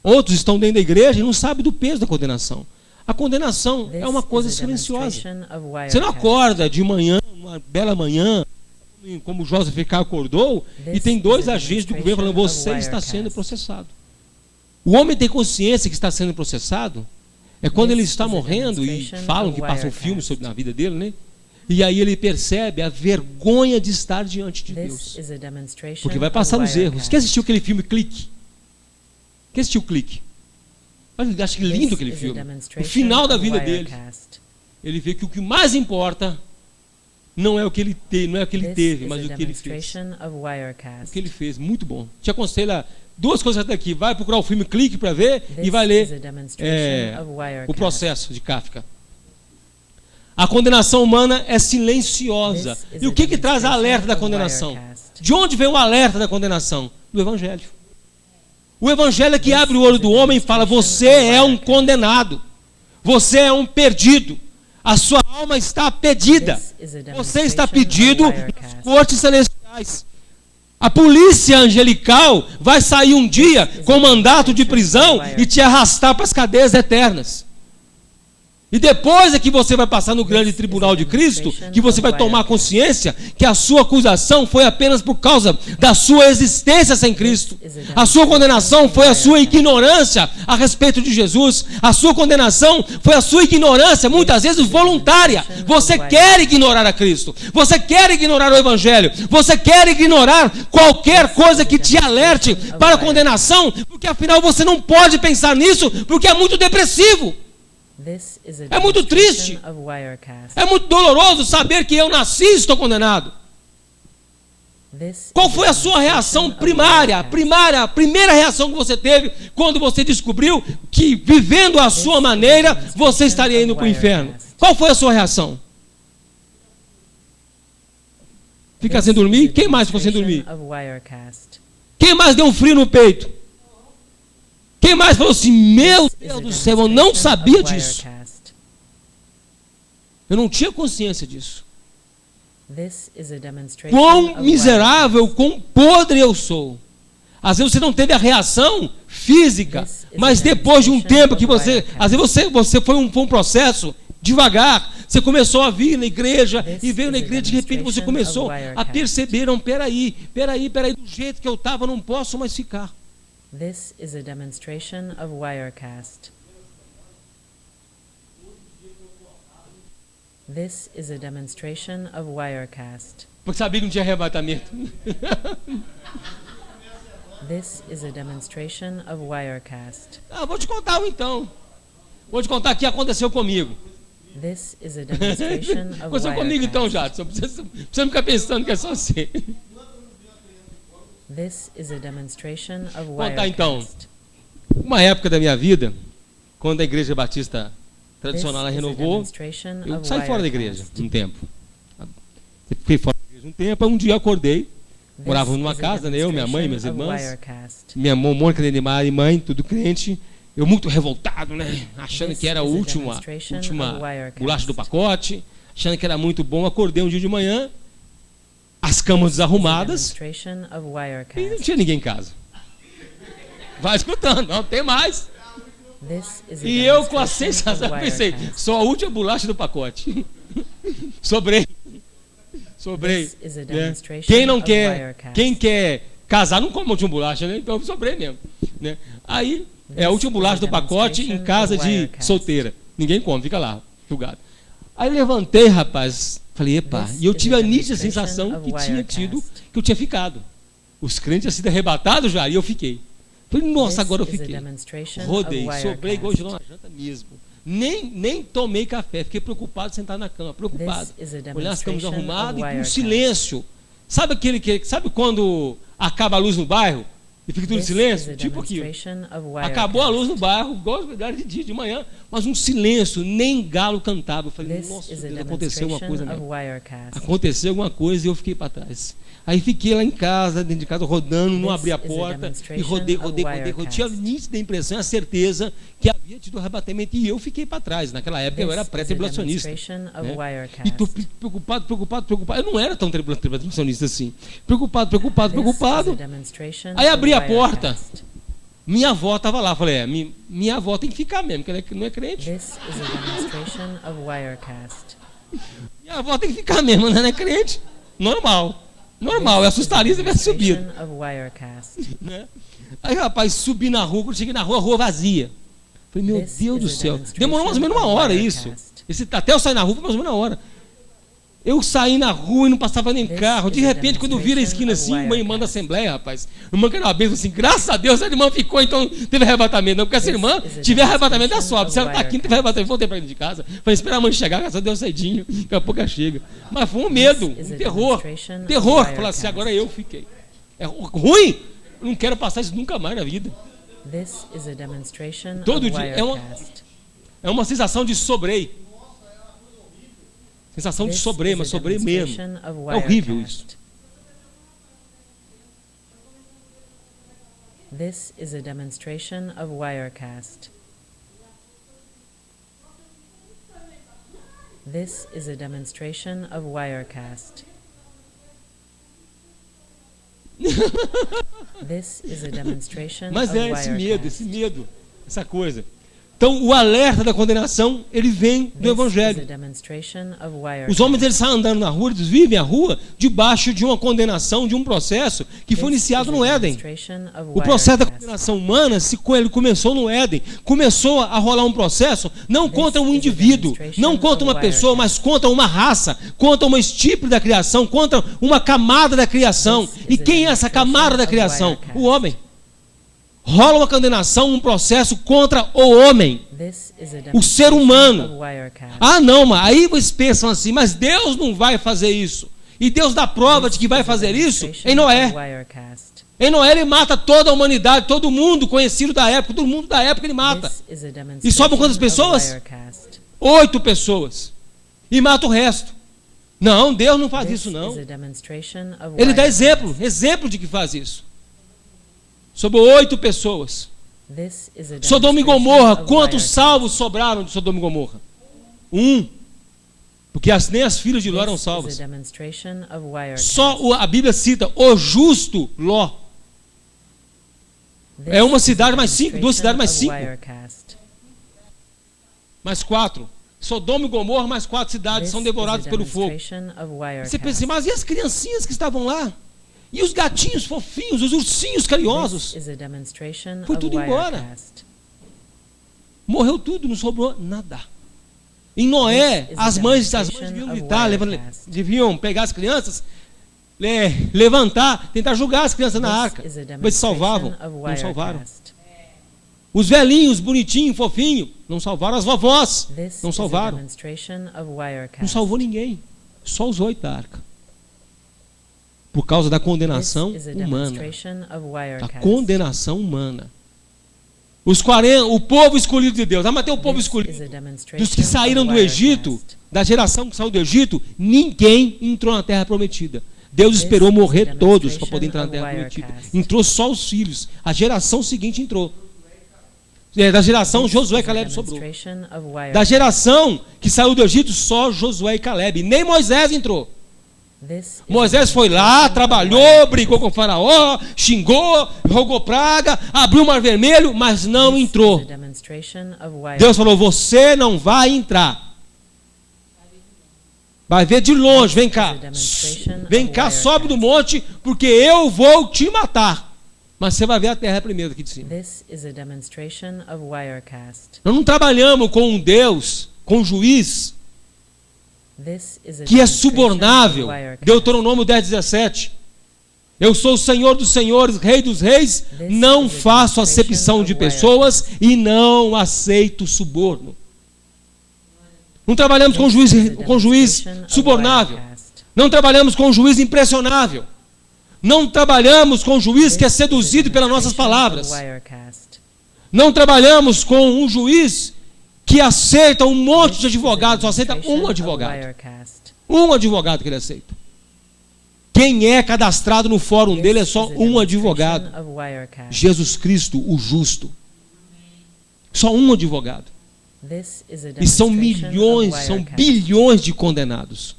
Outros estão dentro da igreja e não sabem do peso da condenação. A condenação é uma coisa silenciosa. Você não acorda de manhã, uma bela manhã, como o Joseph K. acordou, e tem 2 agentes do governo falando: você está sendo processado. O homem tem consciência que está sendo processado é quando ele está morrendo, e falam que passa um filme na vida dele, né? E aí ele percebe a vergonha de estar diante de Deus, porque vai passar os erros. Quem assistiu aquele filme Clique? Quem assistiu Clique? Olha, acho que lindo aquele filme. O final da vida dele, ele vê que o que mais importa não é o que ele teve, mas o que ele fez. O que ele fez, muito bom. Te aconselho 2 coisas daqui. Vai procurar o filme Clique para ver e vai ler o processo de Kafka. A condenação humana é silenciosa. E o que traz a alerta da condenação? De onde vem o alerta da condenação? Do Evangelho. O Evangelho é que abre o olho do homem e fala: você é um condenado. Você é um perdido. A sua alma está pedida. Você está pedido nas cortes celestiais. A polícia angelical vai sair um dia com mandato de prisão e te arrastar para as cadeias eternas. E depois é que você vai passar no grande tribunal de Cristo, que você vai tomar consciência que a sua acusação foi apenas por causa da sua existência sem Cristo. A sua condenação foi a sua ignorância a respeito de Jesus. A sua condenação foi a sua ignorância, muitas vezes voluntária. Você quer ignorar a Cristo. Você quer ignorar o Evangelho. Você quer ignorar qualquer coisa que te alerte para a condenação, porque afinal você não pode pensar nisso, porque é muito depressivo. É muito triste. É muito doloroso saber que eu nasci e estou condenado. Qual foi a sua reação primária? A primeira reação que você teve quando você descobriu que, vivendo à sua maneira, você estaria indo para o inferno? Qual foi a sua reação? Ficar sem dormir? Quem mais ficou sem dormir? Quem mais deu um frio no peito? Quem mais falou assim: meu Deus do céu, eu não sabia disso. Eu não tinha consciência disso. Quão miserável, quão podre eu sou. Às vezes você não teve a reação física, mas depois de um tempo que você... Às vezes você foi um processo devagar. Você começou a vir na igreja e veio na igreja, de repente você começou a perceber: não, peraí, do jeito que eu estava eu não posso mais ficar. This is a demonstration of Wirecast. This is a demonstration of Wirecast. Porque sabia que não tinha arrebatamento. This is a demonstration of Wirecast. Vou te contar então. Vou te contar o que aconteceu comigo. This is a demonstration of Aconteceu comigo então, Jadson. Você não fica pensando que é só você. This is a demonstration of Vou contar então. Uma época da minha vida, quando a Igreja Batista Tradicional ela renovou, eu saí fora da igreja um tempo. Fiquei fora da igreja um tempo, aí um dia eu acordei, morávamos numa casa, né, eu, minha mãe, minhas irmãs, minha mãe, Mônica, Neymar e mãe, tudo crente. Eu muito revoltado, né, achando que era a última bolacha do pacote, achando que era muito bom. Acordei um dia de manhã, as camas desarrumadas, e não tinha ninguém em casa. Vai escutando, não tem mais. E eu com a sensação, pensei, sou a última bolacha do pacote. Sobrei. Né? Quem quer casar não come a última bolacha, né? Então eu sobrei mesmo. Né? Aí é a última bolacha do pacote em casa de solteira. Ninguém come, fica lá, julgado. Aí levantei, rapaz, falei, epa, This e eu is tive a a nítida demonstration sensação of que tinha tido, Wirecast. que eu tinha ficado. Os crentes tinham sido arrebatados já, e eu fiquei. Falei, nossa, agora eu This is a fiquei. demonstration of Rodei, sobrei igual de Wirecast. janta mesmo. Nem tomei café, fiquei preocupado sentado na cama, preocupado. This is a Olhando as camas demonstration of arrumadas e com um Wirecast. silêncio. Sabe quando acaba a luz no bairro e fica tudo em This is silêncio? a Tipo aquilo. demonstration of Acabou a luz Wirecast. no bairro, igual de dia, de manhã, mas um silêncio, nem galo cantava. Eu falei, This nossa, is a Deus, aconteceu alguma coisa demonstration of mesmo. Wirecast. Aconteceu alguma coisa e eu fiquei para trás. Aí fiquei lá em casa, dentro de casa, rodando, não This abri a is a porta e demonstration rodei. of Eu tinha a Wirecast. nítida impressão, a certeza que havia tido arrebatamento e eu fiquei para trás. Naquela época eu era This is a pré-tribulacionista. demonstration of né? E Wirecast. estou preocupado. Eu não era tão tribulacionista assim. Preocupado. This is a demonstration Aí abri of a porta. Wirecast. Minha avó estava lá. Falei, minha avó tem que ficar mesmo, porque ela não é crente. This is a demonstration of Wirecast. Minha avó tem que ficar mesmo, ela não é crente. Normal. Eu assustaria se tivesse subido. Demonstration of Wirecast. Né? Aí, rapaz, subi na rua, quando cheguei na rua vazia. Falei, meu This Deus is do a céu. demonstration Demorou mais ou menos uma of hora Wirecast. isso. Até eu sair na rua, foi mais ou menos uma hora. Eu saí na rua e não passava nem This carro. De is a repente, quando eu viro a esquina assim, demonstration uma of irmã da Wirecast. Assembleia, rapaz. Uma irmã que era uma bênção assim, graças a Deus, a irmã ficou, então teve arrebatamento. Não, porque essa This irmã is a tiver arrebatamento, ela demonstration sobe. Se ela of tá aqui, não teve Wirecast. arrebatamento, voltei pra dentro de casa. Falei, esperar a mãe chegar, graças a Deus cedinho, daqui a pouco ela chega. Mas foi um medo, This is um a terror. demonstration of Terror. Falar Wirecast. assim, agora eu fiquei. É ruim. Eu não quero passar isso nunca mais na vida. This is a demonstration Todo of dia é Wirecast. uma sensação de sobrei. Sensação de This sobrei, is a mas sobrei mesmo. demonstration of É horrível Wirecast. isso. This is a demonstration of Wirecast. This is a demonstration of Wirecast. This is a demonstration Mas of é Wirecast. esse medo, essa coisa. Então, o alerta da condenação, ele vem do This is a Evangelho. demonstration of Wirecast. Os homens, eles saem andando na rua, eles vivem a rua debaixo de uma condenação, de um processo que foi This iniciado is a no Éden. demonstration of O processo da Wirecast. condenação humana, ele começou no Éden. Começou a rolar um processo, não This contra um is a indivíduo, demonstration não contra uma of pessoa, Wirecast. mas contra uma raça, contra uma estirpe da criação, contra uma camada da criação. This E is a quem é essa camada da demonstration criação? of Wirecast. O homem. Rola uma condenação, um processo contra o homem. This is a O ser demonstration humano. of Wirecast. Ah, não, mas aí vocês pensam assim, mas Deus não vai fazer isso. E Deus dá prova de que vai fazer isso em Noé. Wirecast. Em Noé ele mata toda a humanidade, todo mundo conhecido da época, todo mundo da época ele mata. This is a E sobram quantas demonstration of pessoas? Wirecast. 8 pessoas. E mata o resto. Não, Deus não faz This isso não. is a demonstration of Ele dá Wirecast. exemplo de que faz isso. Sobre 8 pessoas. This is a Sodoma e demonstration Gomorra, of quantos Wirecast. salvos sobraram de Sodoma e Gomorra? 1. Porque nem as filhas de Ló eram This is salvas. a demonstration of Wirecast. Só a Bíblia cita o justo Ló. This é uma is a cidade mais 5, 2 cidades mais demonstration 5. of Wirecast. Mais 4. Sodoma e Gomorra, mais 4 cidades This são is devoradas a pelo fogo. demonstration of Você pensa Wirecast. assim, mas e as criancinhas que estavam lá? E os gatinhos fofinhos, os ursinhos carinhosos? This is a demonstration Foi of tudo embora. Wirecast. Morreu tudo, não sobrou nada. Em Noé, This is a as mães demonstration deviam of gritar, Wirecast. deviam pegar as crianças, levantar, tentar jogar as crianças na arca. This is a Mas salvavam, demonstration of não salvaram. Wirecast. Os velhinhos, bonitinhos, fofinhos, não salvaram. As vovós, This não is a salvaram. demonstration of Wirecast. Não salvou ninguém. Só os 8 da arca. Por causa da condenação This is a humana. demonstration of Da Wirecast. condenação humana. Os 40, o povo escolhido de Deus. Ah, mas tem o povo This escolhido. is a demonstration Dos que saíram of do Egito, Wirecast. da geração que saiu do Egito, ninguém entrou na terra prometida. Deus This esperou is a morrer todos para poder demonstration entrar na of terra prometida. Wirecast. Entrou só os filhos. A geração seguinte entrou. Da geração, This Josué e is a Caleb sobrou. demonstration of Wirecast. Da geração que saiu do Egito, só Josué e Caleb. Nem Moisés entrou. This is a Moisés foi lá, demonstration of trabalhou, Wirecast. brigou com o faraó, xingou, rogou praga, abriu o mar vermelho, mas não This entrou. is a demonstration of Wirecast. Deus falou, você não vai entrar. Vai ver de longe, vem cá. Vem cá, sobe do monte, porque eu vou te matar. Mas você vai ver a terra primeiro aqui de cima. This is a demonstration of Wirecast. Nós não trabalhamos com um Deus, com um juiz, que é subornável. Deuteronômio 10:17. Eu sou o Senhor dos senhores, Rei dos reis, não faço acepção de pessoas e não aceito suborno. Não trabalhamos com juiz subornável. Não trabalhamos com juiz impressionável. Não trabalhamos com juiz que é seduzido pelas nossas palavras. Não trabalhamos com um juiz que aceita um monte de advogados, só aceita um advogado. Um advogado que ele aceita. Quem é cadastrado no fórum dele é só um advogado. Jesus Cristo, o justo. Só um advogado. E são milhões, são bilhões de condenados.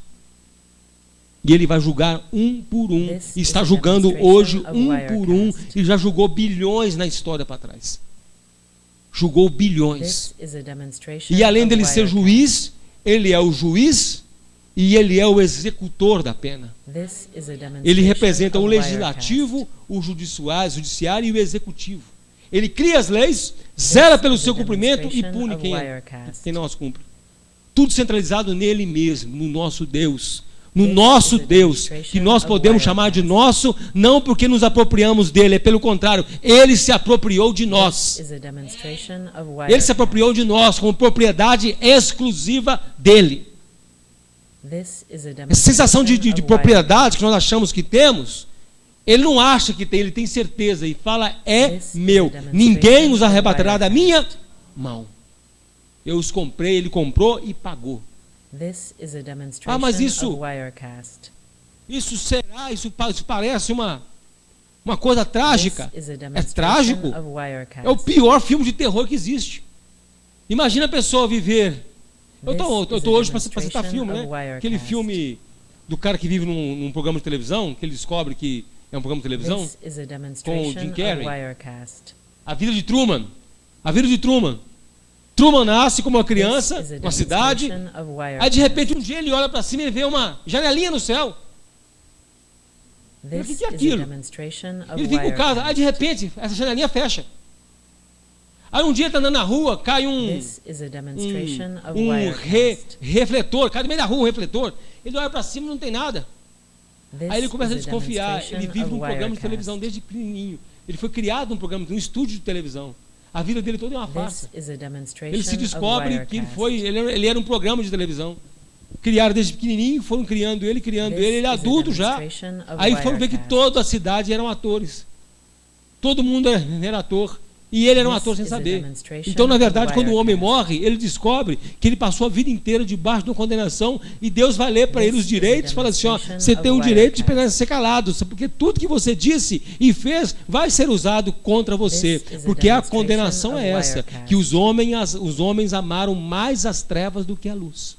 E ele vai julgar um por um. E está julgando hoje um por um. E já julgou bilhões na história para trás. Julgou bilhões. E além dele ser juiz, ele é o juiz e ele é o executor da pena. Ele representa o legislativo, o judiciário e o executivo. Ele cria as leis, zela pelo seu cumprimento e pune quem não as cumpre. Tudo centralizado nele mesmo, no nosso Deus. No nosso Deus, que nós podemos chamar de nosso, não porque nos apropriamos dele, é pelo contrário, ele se apropriou de nós. Ele se apropriou de nós como propriedade exclusiva dele. Essa sensação de propriedade que nós achamos que temos, ele não acha que tem, ele tem certeza e fala, é meu. Ninguém os arrebatará da minha mão. Eu os comprei, ele comprou e pagou. Mas isso será, isso parece uma coisa trágica. É trágico. É o pior filme de terror que existe. Imagina a pessoa viver. Eu estou hoje para citar filme, né? Aquele filme do cara que vive num programa de televisão, que ele descobre que é um programa de televisão, com o Jim Carrey. A vida de Truman. A vida de Truman. Truman nasce como uma criança, numa cidade, aí de repente um dia ele olha para cima e vê uma janelinha no céu. O que é aquilo? Ele fica em casa, aí de repente essa janelinha fecha. Aí um dia ele está andando na rua, cai um refletor, cai no meio da rua um refletor. Ele olha para cima e não tem nada. Aí ele começa a desconfiar. Ele vive num programa de televisão desde pequenininho. Ele foi criado num programa, num estúdio de televisão. A vida dele toda é uma farsa. Ele se descobre que ele era um programa de televisão. Criaram desde pequenininho, foram criando ele, ele é adulto já. Aí foram ver que toda a cidade eram atores. Todo mundo era ator. E ele era um ator sem saber. Então, na verdade, quando o homem morre, ele descobre que ele passou a vida inteira debaixo de uma condenação e Deus vai ler para ele os direitos e fala assim, ó, você tem o direito de permanecer calado, porque tudo que você disse e fez vai ser usado contra você. Porque a condenação é essa, que os homens amaram mais as trevas do que a luz.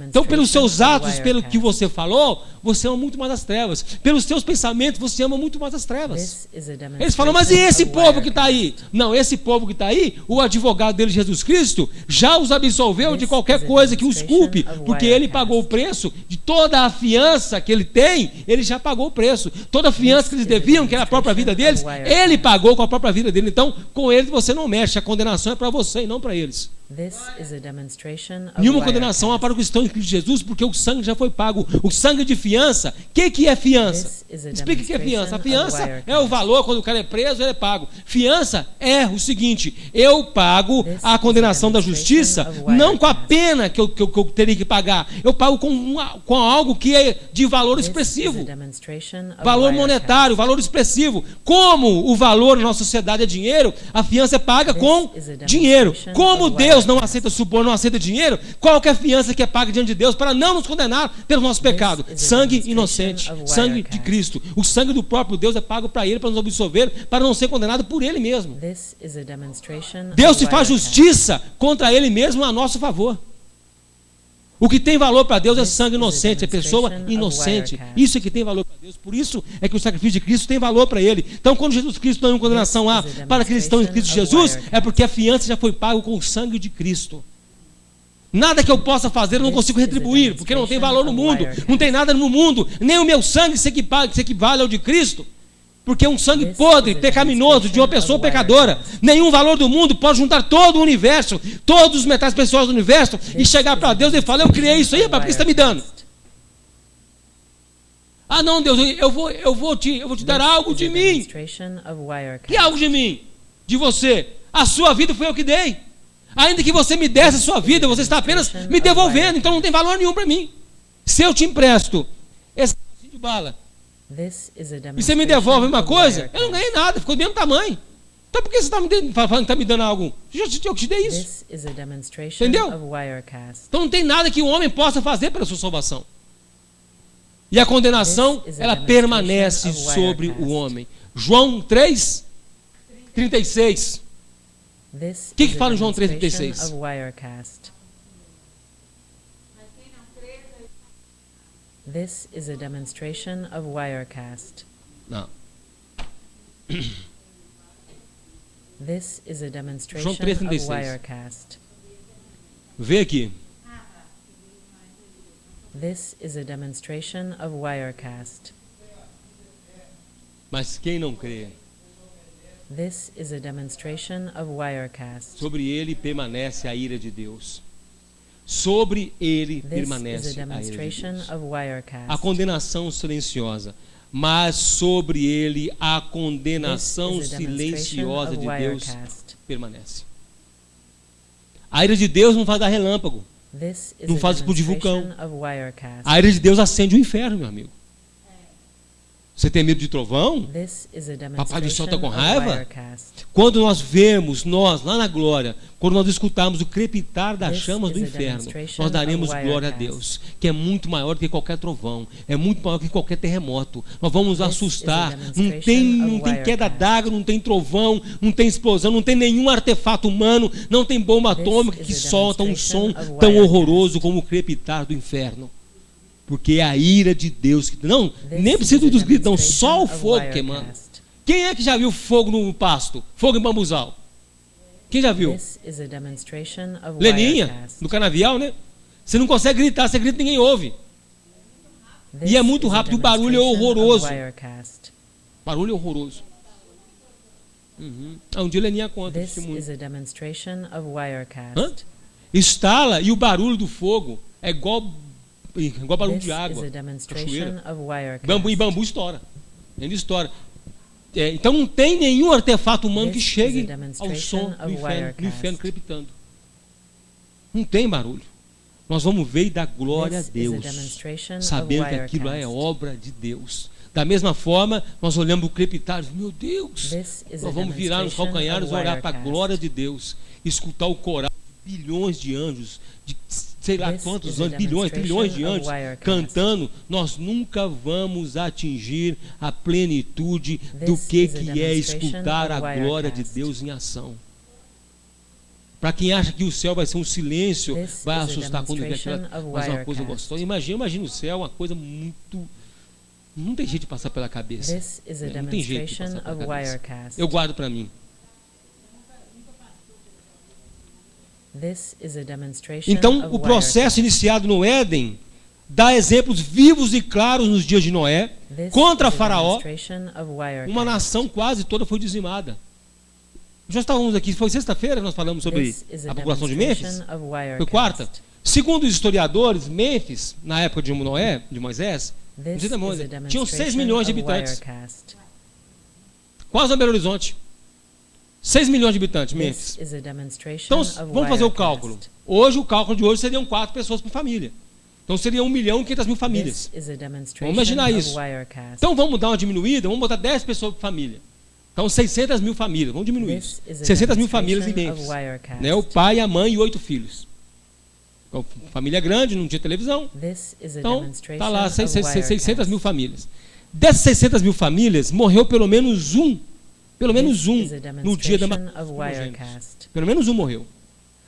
Então, pelos seus atos, pelo que você falou, você ama muito mais as trevas. Pelos seus pensamentos, você ama muito mais as trevas. Eles falam, mas e esse povo que está aí? Não, esse povo que está aí, o advogado dele, Jesus Cristo, já os absolveu de qualquer coisa que os culpe, porque ele pagou o preço de toda a fiança que ele tem, ele já pagou o preço. Toda a fiança que eles deviam, que era a própria vida deles, ele pagou com a própria vida dele. Então, com eles você não mexe, a condenação é para você e não para eles. Nenhuma condenação há para o cristão em Cristo Jesus, porque o sangue já foi pago. O sangue de fiança. O que é fiança? Explique o que é fiança. A fiança é o valor, quando o cara é preso, ele é pago. Fiança é o seguinte: eu pago a condenação da justiça, não com a pena que eu teria que pagar. Eu pago com algo que é de valor expressivo. Valor monetário, valor expressivo. Como o valor na nossa sociedade é dinheiro, a fiança é paga com dinheiro. Como Deus não aceita suborno, não aceita dinheiro, qualquer fiança que é paga diante de Deus para não nos condenar pelo nosso pecado. Sangue inocente, sangue de Cristo. O sangue do próprio Deus é pago para ele, para nos absolver, para não ser condenado por ele mesmo. Deus se faz justiça contra ele mesmo a nosso favor. O que tem valor para Deus é sangue inocente, é pessoa inocente. Isso é que tem valor para Deus. Por isso é que o sacrifício de Cristo tem valor para ele. Então, quando Jesus Cristo não é uma condenação para aqueles que estão em Cristo Jesus, é porque a fiança já foi paga com o sangue de Cristo. Nada que eu possa fazer eu não consigo retribuir, porque não tem valor no mundo. Não tem nada no mundo. Nem o meu sangue se equivale ao de Cristo. Porque um sangue podre, pecaminoso, de uma pessoa pecadora, nenhum valor do mundo pode juntar todo o universo, todos os metais preciosos do universo, e chegar para Deus e falar: eu criei isso aí, por que você está me dando? Ah, não, Deus, eu vou te dar algo de mim. Que algo de mim? De você. A sua vida foi eu que dei. Ainda que você me desse a sua vida, você está apenas me devolvendo, então não tem valor nenhum para mim. Se eu te empresto esse de bala, e você me devolve uma coisa, eu não ganhei nada, ficou do mesmo tamanho. Então por que você está me falando que está me dando algo? Eu te dei isso. Entendeu? Então não tem nada que o homem possa fazer pela sua salvação. E a condenação, ela permanece sobre o homem. João 3:36. O que fala em João 3:36? This is a demonstration of Wirecast. Não. This is a João demonstration 3:36. of Wirecast. Vê aqui. This is a demonstration of Wirecast. Mas quem não crê, This is a demonstration of Wirecast. sobre ele permanece a ira de Deus. Sobre ele This is permanece a a ira de demonstration Deus. of Wirecast. A condenação silenciosa, mas sobre ele a condenação This is a demonstration silenciosa of de Deus Wirecast. permanece. A ira de Deus não faz dar relâmpago. This is Não a faz explodir vulcão. demonstration of Wirecast. A ira de Deus acende o inferno, meu amigo. Você tem medo de trovão? This is a Papai do céu está demonstration com of raiva? Wirecast. Quando nós vemos, nós, lá na glória, quando nós escutarmos o crepitar das This chamas do is a inferno, demonstration nós daremos of glória a Wirecast. Deus, que é muito maior do que qualquer trovão, é muito maior que qualquer terremoto. Nós vamos nos This assustar. is a Não demonstration of tem queda Wirecast. d'água, não tem trovão, não tem explosão, não tem nenhum artefato humano, não tem bomba This atômica is que a solta um som demonstration of tão Wirecast. horroroso como o crepitar do inferno. Porque é a ira de Deus que não, This nem is precisa a dos gritos, não, demonstration só o of fogo Wirecast. queimando. Quem é que já viu fogo no pasto? Fogo em bambuzal? Quem já viu? This is a demonstration of Leninha, Wirecast. no canavial, né? Você não consegue gritar, você grita, ninguém ouve. This E é muito is a rápido, o barulho é demonstration of horroroso. Wirecast. Barulho horroroso. Um dia Leninha conta This testemunho. is a demonstration of Wirecast. Hã? Estala e o barulho do fogo é igual barulho This de água. is a demonstration Cachoeira. of Wirecast. Bambu estoura. Ele estoura. Então não tem nenhum artefato humano que This is chegue a ao demonstration som of do inferno Wirecast. crepitando. Não tem barulho. Nós vamos ver e dar glória a This is a Deus, demonstration of sabendo que aquilo lá é Wirecast. obra de Deus. Da mesma forma, nós olhamos o crepitar e dizemos, meu Deus, This is a nós vamos virar nos demonstration calcanhares, of orar para a Wirecast. glória de Deus, escutar o coral de bilhões de anjos, de sei lá This quantos is a anjos, bilhões, trilhões de demonstration of anjos Wirecast. cantando. Nós nunca vamos atingir a plenitude do This que is a é demonstration escutar a of glória de Wirecast. Deus em ação. Para quem acha que o céu vai ser um silêncio, This vai is a assustar quando vê aquela, demonstration of mas é uma coisa Wirecast. gostosa. Imagina o céu, uma coisa muito... Não tem jeito de passar pela cabeça. This is a Não tem jeito de demonstration passar pela of cabeça. Wirecast. Eu guardo para mim. This is a demonstration Então, of o processo iniciado no Éden dá exemplos vivos e claros nos dias de Noé. This Contra is a Faraó, demonstration of Wirecast. uma nação quase toda foi dizimada. Já estávamos aqui, foi sexta-feira que nós falamos sobre This is a população de Mênfis? demonstration of Wirecast. Foi quarta? Segundo os historiadores, Mênfis, na época de Noé, de Moisés, This Não is sei a da onde, tinham 6 demonstration milhões de of habitantes. Wirecast. Quase a Belo Horizonte. 6 milhões de habitantes, This Mênfis. is a demonstration Então, of vamos fazer o Wirecast. cálculo. Hoje, o cálculo de hoje seriam 4 pessoas por família. Então, seriam 1.500.000 famílias. This is a demonstration Vamos imaginar of isso. Wirecast. Então, vamos dar uma diminuída, vamos botar 10 pessoas por família. Então, 600.000 famílias. Vamos diminuir isso. This is a 600.000 famílias em demonstration Mênfis. of Wirecast. Né? O pai, a mãe e 8 filhos. Então, família grande, não tinha televisão. This is a Então, demonstration está lá of 600.000 famílias. Dessas 600.000 famílias, morreu pelo menos um This is a no dia da demonstration of primogênitos. Wirecast. Pelo menos um morreu.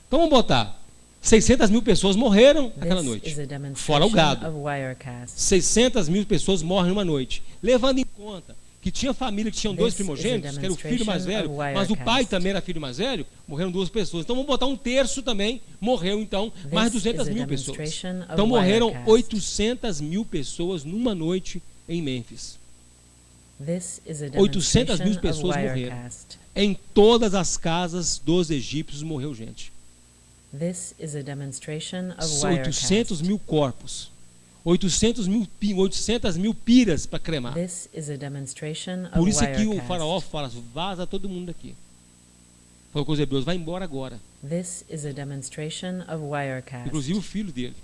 Então vamos botar. 600.000 pessoas morreram naquela This noite. is a demonstration Fora o gado. of Wirecast. 600.000 pessoas morrem numa noite. Levando em conta que tinha família que tinham 2 This is a primogênitos, que era o filho mais velho, demonstration of mas o pai Wirecast. também era filho mais velho, morreram 2 pessoas. Então vamos botar um terço também, morreu então mais This 200.000 is a pessoas. demonstration of Então morreram Wirecast. 800.000 pessoas numa noite em Mênfis. This is a 800 mil demonstration of pessoas morreram. Wirecast. Em todas as casas dos egípcios morreu gente. This is a demonstration of São 800 Wirecast. mil corpos. 800 mil piras para cremar. This is a demonstration of Por isso é que o Wirecast. faraó fala, vaza todo mundo daqui. Falou com os hebreus, vai embora agora. This is a demonstration of Wirecast. Inclusive o filho dele.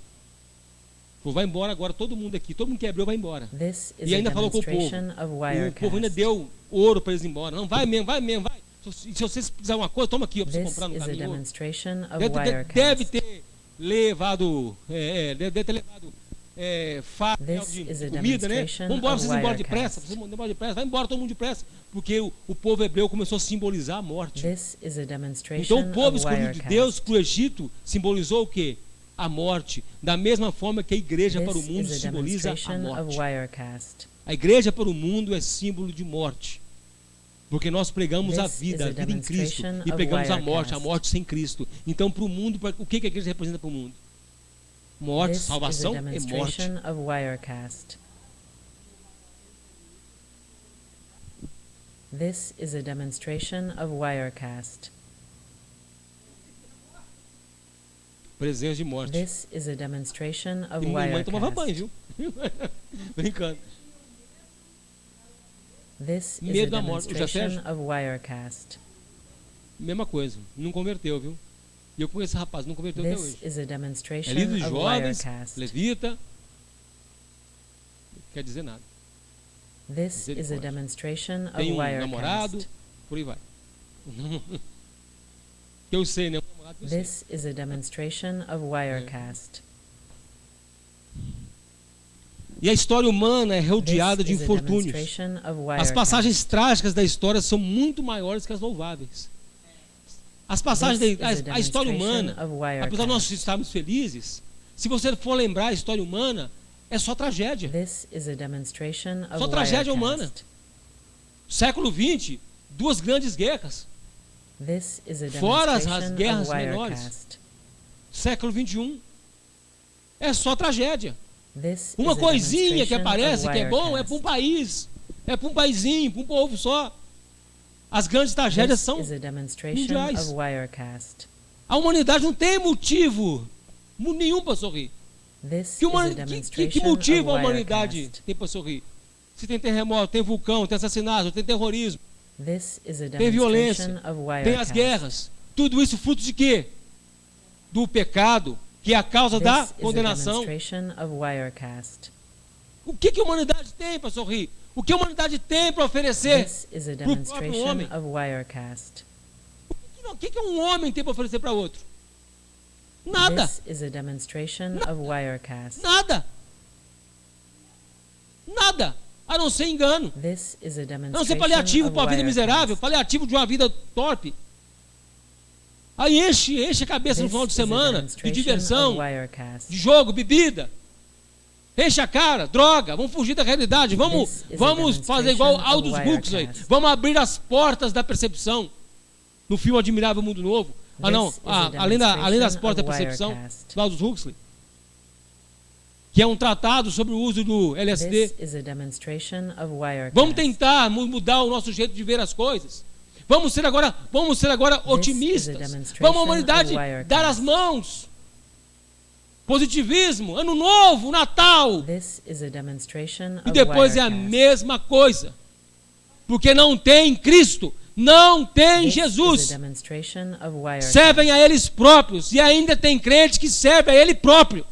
Falou, vai embora agora todo mundo aqui. Todo mundo que é hebreu vai embora. This is E a ainda falou com o povo. demonstration of O Wirecast. povo ainda deu ouro para eles ir embora. Não, vai mesmo, vai. Se vocês precisarem uma coisa, toma aqui, para você This comprar no is a caminho. demonstration of Deve Wirecast. ter levado, fardo This de is a comida, né? demonstration Vamos embora, of vocês embora depressa. Wirecast. Vocês vão embora depressa. Vai embora todo mundo depressa. Porque o povo hebreu começou a simbolizar a morte. This is a demonstration Então o povo of escolhido de Wirecast. Deus para o Egito simbolizou o quê? A morte. Da mesma forma que a igreja para o This mundo is a simboliza a demonstration of morte. Wirecast. A igreja para o mundo é símbolo de morte. Porque nós pregamos a This vida is a em Cristo. demonstration E of pregamos a Wirecast. morte sem Cristo. Então para o mundo, o que a igreja representa para o mundo? Morte, This is a salvação é morte. demonstration of Wirecast. This is a demonstration of Wirecast. Presença de morte. This is a demonstration of E minha mãe tomava banho, Wirecast. viu? Brincando. This is a Medo da morte. O demonstration Jacérgio? of Wirecast. Mesma coisa. Não converteu, viu? E eu conheço esse rapaz, não converteu até This hoje. is a É demonstration líder de of jovens, Wirecast. levita. Não quer dizer nada. This is a Misericórdia. demonstration of Tem um namorado, Wirecast. por aí vai. Que eu sei, né? Um namorado que eu sei. This is a demonstration of Wirecast. E a história humana é rodeada de This is a infortúnios. demonstration of As Wirecast. passagens trágicas da história são muito maiores que as louváveis. As passagens This da is a a história humana, demonstration of Wirecast. apesar de nós estarmos felizes, se você for lembrar a história humana, é só tragédia. This is a demonstration of Só tragédia humana. Wirecast. Século XX, 2 grandes guerras. This is a Fora as demonstration guerras of menores. Wirecast. Século XXI, é só tragédia. This Uma is a coisinha que demonstration aparece of que é bom é Wirecast. para um país, é para um paizinho, para um povo só. As grandes tragédias This são is a demonstration mundiais. of Wirecast. A humanidade não tem motivo nenhum para sorrir. This Que, is a que demonstration motivo a of humanidade Wirecast. tem para sorrir? Se tem terremoto, tem vulcão, tem assassinato, tem terrorismo, This is a tem violência, demonstration of Wirecast. tem as guerras. Tudo isso fruto de quê? Do pecado, que é a causa da This is a condenação. demonstration of Wirecast. O que a humanidade tem para sorrir? O que a humanidade tem para oferecer? This is a pro próprio demonstration homem. of Wirecast. O que um homem tem para oferecer para outro? Nada. This is a demonstration of Wirecast. Nada. Nada. A não ser engano. This is a A não ser demonstration paliativo of para uma vida miserável, Wirecast. paliativo de uma vida torpe. Aí enche a cabeça no This final de is a semana de demonstration diversão, of Wirecast. de jogo, bebida. Enche a cara, droga, vamos fugir da realidade, vamos This is a fazer igual demonstration Aldous of Huxley, Wirecast. vamos abrir as portas da percepção. No filme Admirável Mundo Novo. This is a Além das demonstration portas da of percepção, Wirecast. do Aldous Huxley, que é um tratado sobre o uso do LSD. This is a demonstration of Wirecast. Vamos tentar mudar o nosso jeito de ver as coisas. Vamos ser agora otimistas. demonstration Vamos a humanidade of Wirecast. dar as mãos. Positivismo, ano novo, Natal. This is a demonstration E of depois é a Wirecast. mesma coisa. Porque não tem Cristo, não tem This Jesus. is a demonstration of Wirecast. Servem a eles próprios. E ainda tem crente que serve a ele próprio.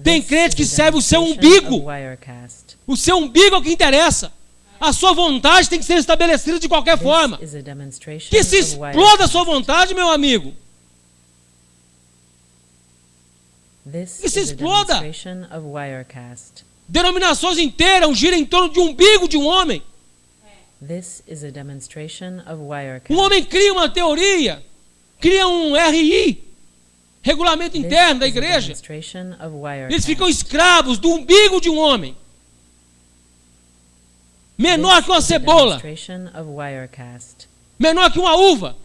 Tem This crente que is a serve o seu demonstration umbigo. of Wirecast. O seu umbigo é o que interessa. A sua vontade tem que ser estabelecida de qualquer forma. This is a demonstration Que se of exploda a Wirecast. sua vontade, meu amigo. This Que se is a exploda. demonstration of Wirecast. Denominações inteiras giram em torno de um umbigo de um homem. This is a demonstration of Wirecast. Um homem cria uma teoria, cria um RI, regulamento This interno da is a igreja. demonstration of Wirecast. Eles ficam escravos do umbigo de um homem. Menor This que uma is a cebola, demonstration of Wirecast. menor que uma uva.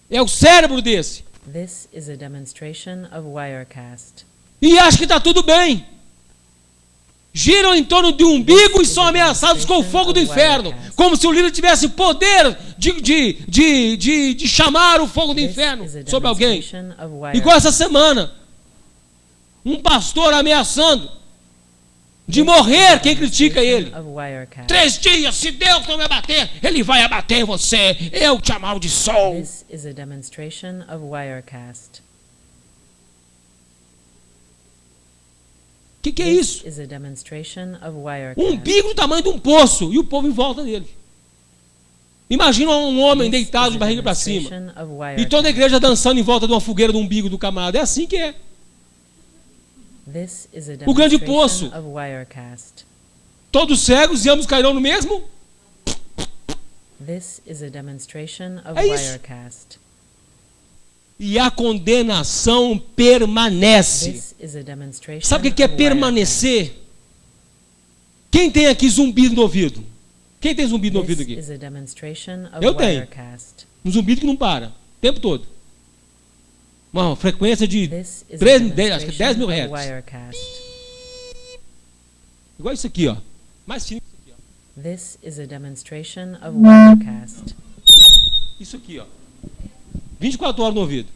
É o cérebro desse. This is a demonstration of Wirecast. E acha que está tudo bem. Giram em torno de um umbigo e são ameaçados com o fogo do inferno, como se o líder tivesse poder de chamar o fogo do inferno sobre alguém. Igual essa semana, um pastor ameaçando de morrer quem critica ele. 3 dias, se Deus não me abater, ele vai abater você. Eu te amaldiçoo. This is a demonstration of Wirecast. O que é isso? Is a demonstration of Wirecast. Um umbigo do tamanho de um poço e o povo em volta dele. Imagina um homem deitado de barriga para cima e toda a igreja dançando em volta de uma fogueira do umbigo do camarada. É assim que é. O grande poço. Todos cegos e ambos cairão no mesmo? É isso. E a condenação permanece. Sabe o que é permanecer? Quem tem aqui zumbido no ouvido? Quem tem zumbido no ouvido aqui? Eu tenho. Um zumbido que não para, o tempo todo. Uma frequência de 10 mil hertz. Igual isso aqui, ó. Mais fino que isso aqui, ó. This is a demonstration of Wirecast. Isso aqui, ó. 24 horas no ouvido.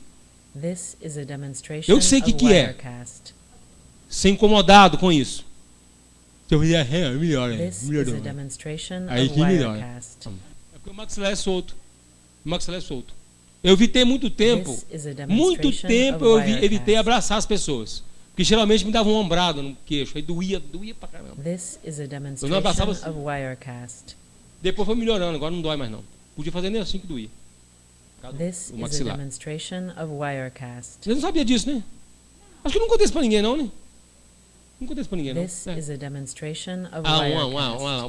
This is a demonstration Eu sei o que é. Ser incomodado com isso. Se eu fizer melhor. Aí que melhor. É porque o maxilar é solto. Eu evitei muito tempo eu evitei abraçar as pessoas. Porque geralmente me dava uma ombrada no queixo. Aí doía pra caramba. Eu não abraçava assim. Depois foi melhorando, agora não dói mais não. Podia fazer nem assim que doía. O maxilar. Você não sabia disso, né? Acho que não contei isso pra ninguém não, né? Não contei isso pra ninguém não.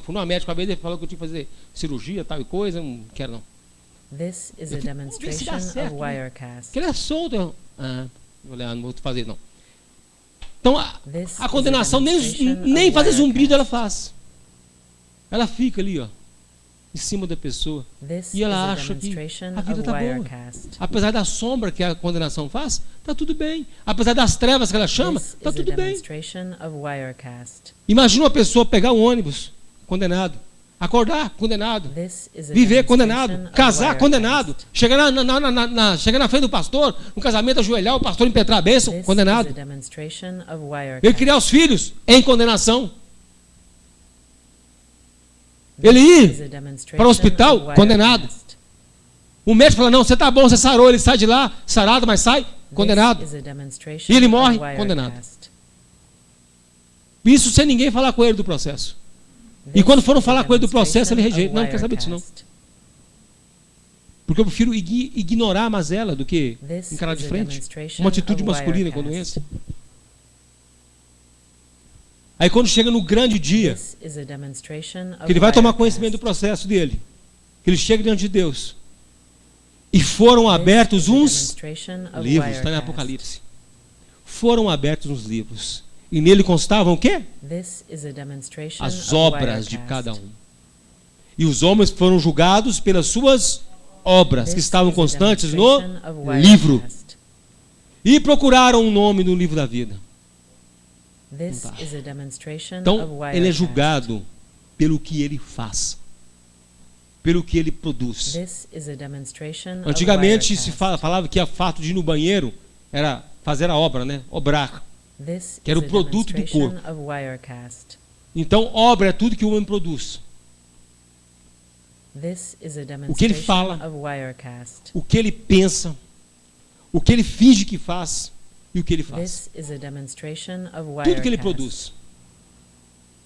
Fui numa médica uma vez, ele falou que eu tinha que fazer cirurgia, tal e coisa, não quero não. This is a demonstration of Wirecast. Que ele é solto. Não vou fazer não. Então a condenação nem fazer zumbido ela faz. Ela fica ali, ó, em cima da pessoa. E ela acha que a vida está boa. Apesar da sombra que a condenação faz, está tudo bem. Apesar das trevas que ela chama, está tudo bem. Imagina uma pessoa pegar um ônibus, condenado. Acordar, condenado. Viver, condenado. Casar, condenado. Chegar na frente do pastor, no casamento, ajoelhar, o pastor impetrar a bênção, condenado. Ele criar os filhos, em condenação. Ele ir para o hospital, condenado. O médico fala, não, você está bom, você sarou. Ele sai de lá, sarado, mas sai, condenado. E ele morre, condenado. Isso sem ninguém falar com ele do processo. E quando foram falar com ele do processo, ele rejeita. Não quer saber disso, não. Porque eu prefiro ignorar a mazela do que encarar de frente. Uma atitude masculina com doença. Aí quando chega no grande dia, que ele vai tomar conhecimento do processo dele, que ele chega diante de Deus, e foram abertos uns livros, está em Apocalipse. Foram abertos uns livros. E nele constavam o quê? As obras de cada um. E os homens foram julgados pelas suas obras, que estavam constantes no livro. E procuraram um nome no livro da vida. Então, ele é julgado pelo que ele faz, pelo que ele produz. Antigamente se falava que o fato de ir no banheiro era fazer a obra, né? Obrar, que era o produto do corpo. Então, obra é tudo que o homem produz. O que ele fala, o que ele pensa, o que ele finge que faz e o que ele faz. Tudo que ele produz.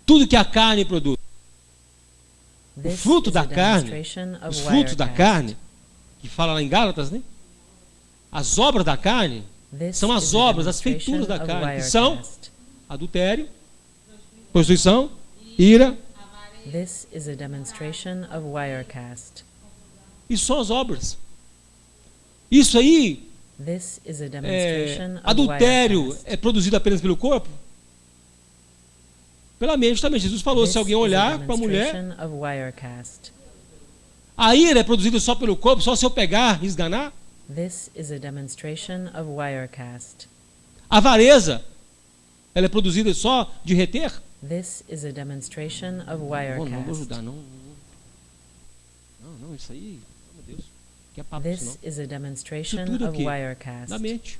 Tudo que a carne produz. O fruto da carne, os frutos da carne, que fala lá em Gálatas, né? As obras da carne são as obras, as feituras da carne, que são adultério, prostituição, ira. Isso são as obras. Isso aí, adultério é produzido apenas pelo corpo? Pela mente, justamente. Jesus falou, se alguém olhar para a mulher, a ira é produzida só pelo corpo, só se eu pegar e esganar? A avareza, ela é produzida só de reter? This is a demonstration of Não vou Wirecast. ajudar, não. Não, isso aí, meu Deus, que é papo isso não. This is a demonstration Isso tudo of aqui, Wirecast. na mente.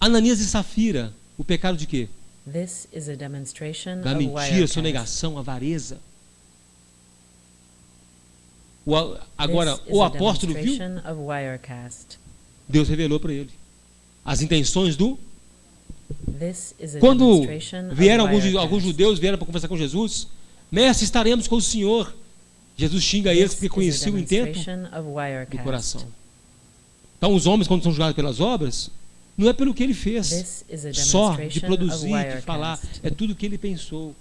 Ananias e Safira, o pecado de quê? This is a demonstration Da of mentira, Wirecast. sonegação, avareza. Agora, This is o a apóstolo viu, demonstration of Wirecast. Deus revelou para ele as intenções do... This is a Quando demonstration of vieram Wirecast. alguns judeus vieram para conversar com Jesus, mestre, estaremos com o Senhor. Jesus xinga eles This porque is a conhecia o intento demonstration of do Wirecast. coração. Então os homens, quando são julgados pelas obras, não é pelo que ele fez, This is a só de demonstration produzir, of de falar, Wirecast. é tudo que ele pensou.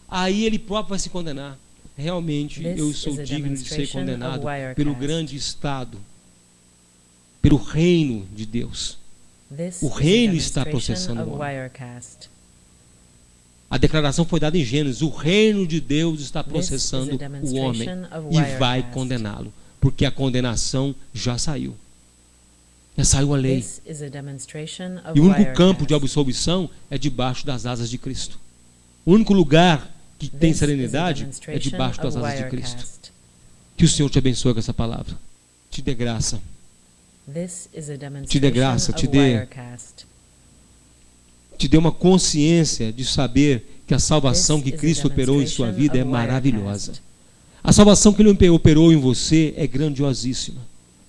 Aí ele próprio vai se condenar. Realmente This eu is sou a digno de ser demonstration of condenado Wirecast. pelo grande Estado, pelo reino de Deus. This O is a reino está demonstration processando of o homem. Wirecast. A declaração foi dada em Gênesis: o reino de Deus está This processando is a o homem demonstration of e vai Wirecast. condená-lo, porque a condenação já saiu. Já saiu a lei. This is a demonstration of E o único Wirecast. campo de absolvição é debaixo das asas de Cristo. O único lugar que tem This is a serenidade é demonstration debaixo das of asas de Cristo. Wirecast. Que o Senhor te abençoe com essa palavra. Te dê graça. This is a Te dê graça, demonstration te of dê- Wirecast. Te dê uma consciência de saber que a salvação This que is a Cristo operou em sua vida é demonstration of maravilhosa. Wirecast. A salvação que Ele operou em você é grandiosíssima.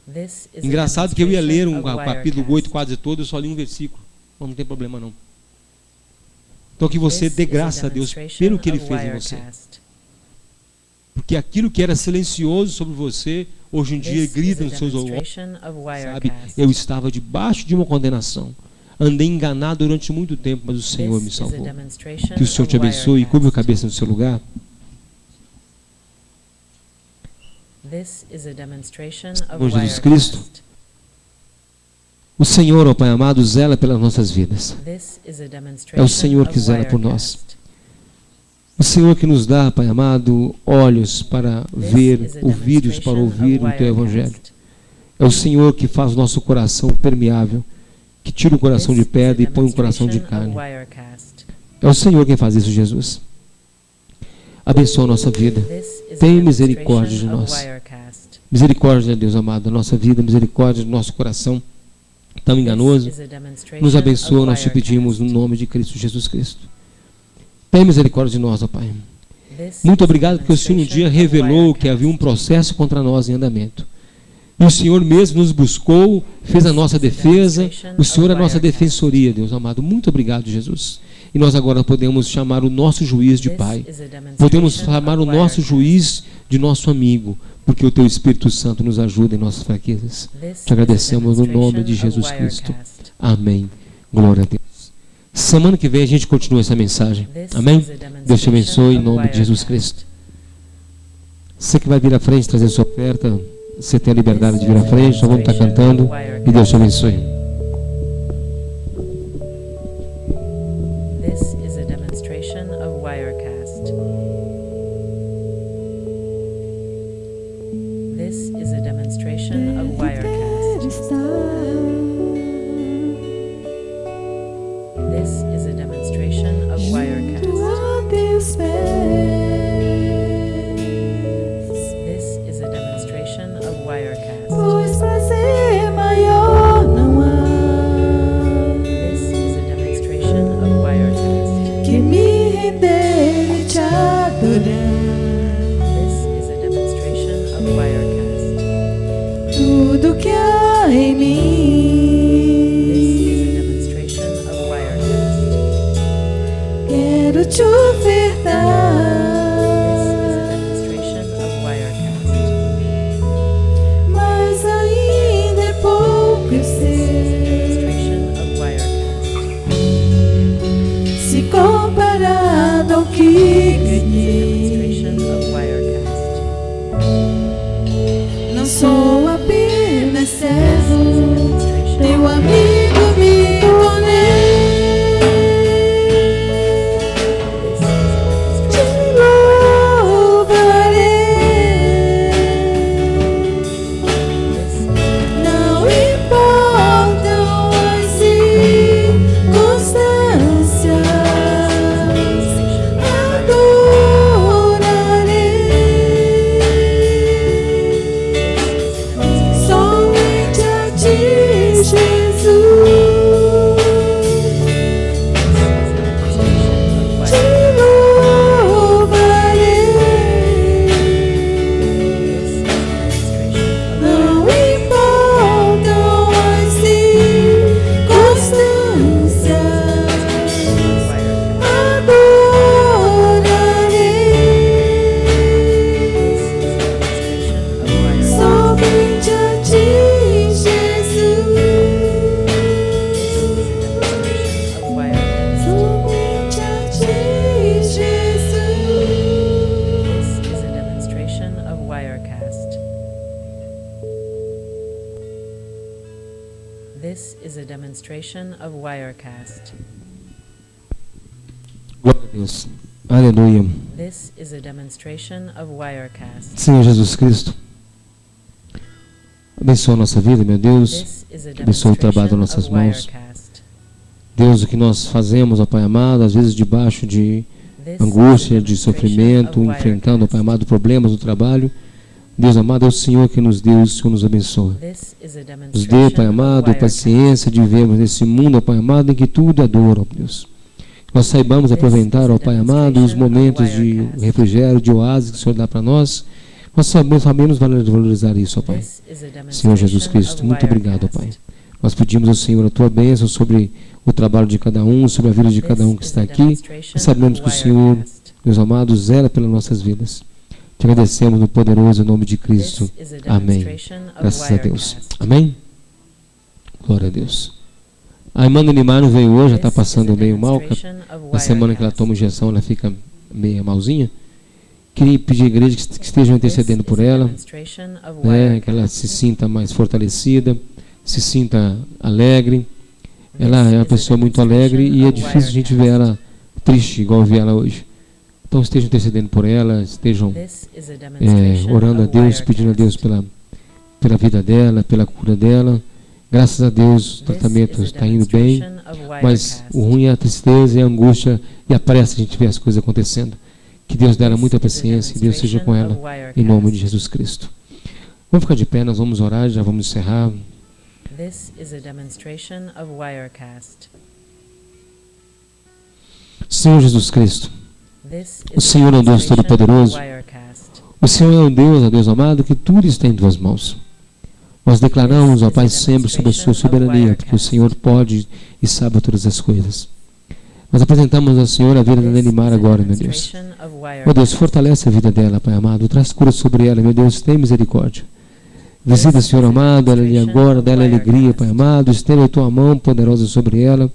This is a Engraçado que eu ia ler demonstration o of capítulo Wirecast. 8 quase todo, eu só li um versículo. Não tem problema não. Então que você This dê is a graça a Deus demonstration pelo que Ele of fez em você. Wirecast. Porque aquilo que era silencioso sobre você, hoje em dia This grita is nos a seus ouvidos. demonstration of Sabe, Wirecast. eu estava debaixo de uma condenação. Andei enganado durante muito tempo, mas o Senhor me This is a salvou. demonstration Que o Senhor of te abençoe e Wirecast. cubra a cabeça no seu lugar. This is a demonstration of Senhor Jesus Wirecast. Cristo. O Senhor, ó Pai amado, zela pelas nossas vidas. This is a É o demonstration Senhor que of zela por nós. Wirecast. O Senhor que nos dá, Pai amado, olhos para This ver, is a ouvidos para ouvir demonstration o Teu of Evangelho. Wirecast. É o Senhor que faz o nosso coração permeável, que tira o coração de This is a pedra e põe um coração de demonstration of carne. Wirecast. É o Senhor quem faz isso, Jesus. Abençoa a nossa vida. This is a Tenha misericórdia de demonstration of nós. Wirecast. Misericórdia, Deus amado, da nossa vida, misericórdia do nosso coração tão enganoso. This is a demonstration Nos abençoa, of nós te pedimos no Wirecast. nome de Cristo Jesus Cristo. Tenha misericórdia de nós, ó Pai. This Muito is a obrigado porque o Senhor um dia demonstration of revelou que Wirecast. havia um processo contra nós em andamento. E o Senhor mesmo nos buscou, fez a nossa defesa. O Senhor é a nossa defensoria, Deus amado. Muito obrigado, Jesus. E nós agora podemos chamar o nosso juiz de This Pai. is a demonstration Podemos chamar o of nosso Wirecast. juiz de nosso amigo, porque o Teu Espírito Santo nos ajuda em nossas fraquezas. This Te agradecemos is a no nome de demonstration Jesus of Cristo. Wirecast. Amém. Glória a Deus. Semana que vem a gente continua essa mensagem. This Amém? is a Deus te abençoe em demonstration nome of de Jesus Wirecast. Cristo. Você que vai vir à frente trazer sua oferta, você tem a liberdade de vir à frente, nós vamos estar cantando e Deus te abençoe. This is a demonstration of Wirecast. This is a demonstration of Wirecast. This is a demonstration of Wirecast. This is a demonstration of Wirecast. Pois prazer maior não há This is a demonstration of Wirecast. que me render e te adorar. This is a demonstration of Wirecast. Tudo que há em This is a mim demonstration of Wirecast. quero te ofertar. This is a demonstration of Wirecast. Mas ainda é pouco eu This is a sei. demonstration of Wirecast. Se comparado ao que This is a ganhei, demonstration of Wirecast. não sou apenas This is a servo, demonstration teu of amigo me tornei. This is a This is a demonstration of Wirecast. Glória a Deus. Aleluia. This is a demonstration of Wirecast. Senhor Jesus Cristo, abençoa a nossa vida, meu Deus. This is a Abençoa o trabalho das nossas demonstration mãos. of Wirecast. Deus, o que nós fazemos, ó Pai amado, às vezes debaixo de This angústia, is a de demonstration sofrimento, of enfrentando, ó Pai Wirecast. amado, problemas no trabalho. Deus amado, é o Senhor que nos deu, o Senhor nos abençoa. This is a Nos demonstration dê, Pai of amado, Wirecast. paciência de vivermos nesse mundo, ó Pai amado, em que tudo é dor, ó Deus. Nós saibamos aproveitar, ó Pai amado, os momentos de refrigério, de oásis que o Senhor dá para nós. Nós sabemos valorizar isso, ó Pai. This is a demonstration Senhor Jesus Cristo, of muito obrigado, ó Pai. Wirecast. Nós pedimos ao Senhor a Tua bênção sobre o trabalho de cada um, sobre a vida de cada um que This está is a aqui. demonstration E sabemos of que o Senhor, Wirecast. meus amados, zela pelas nossas vidas. Te agradecemos no poderoso nome de Cristo. This is a Amém. demonstration of Graças a Deus. Wirecast. Amém? Glória a Deus. A irmã Neymar não veio hoje, já está This is a passando meio mal. demonstration of Na semana que ela Wirecast. toma injeção, ela fica meio malzinha. Queria pedir à igreja que estejam intercedendo This por is a ela, demonstration of né, que ela Wirecast. se sinta mais fortalecida, se sinta alegre. Ela This é uma is a pessoa muito alegre e é demonstration of difícil a gente ver Wirecast. ela triste, igual eu vi ela hoje. Então estejam intercedendo por ela, estejam This is a demonstration orando a of Deus, pedindo a Deus Wirecast. pela vida dela, pela cura dela. Graças a Deus o This tratamento is a está indo bem, demonstration of mas Wirecast. o ruim é a tristeza e a angústia e a pressa de a gente ver as coisas acontecendo. Que Deus dê ela muita paciência e Deus seja com ela, em nome de Jesus Cristo. Vamos ficar de pé, nós vamos orar, já vamos encerrar. This is a demonstration of Wirecast. Senhor Jesus Cristo, This o is a Senhor é um Deus demonstration of todo-poderoso. Wirecast. O Senhor é um Deus, ó Deus amado, que tudo está em tuas mãos. Nós declaramos, ó Pai, sempre sobre a sua soberania, porque o Senhor pode e sabe todas as coisas. Nós apresentamos ao Senhor a vida da This is Neymar a agora, meu Deus. demonstration of Ó Wirecast. Deus, fortalece a vida dela, Pai amado. Traz cura sobre ela, meu Deus, tem misericórdia. Visita, Senhor amado, ela ali agora, dá-lhe alegria, Pai amado. Estenda a tua mão poderosa sobre ela.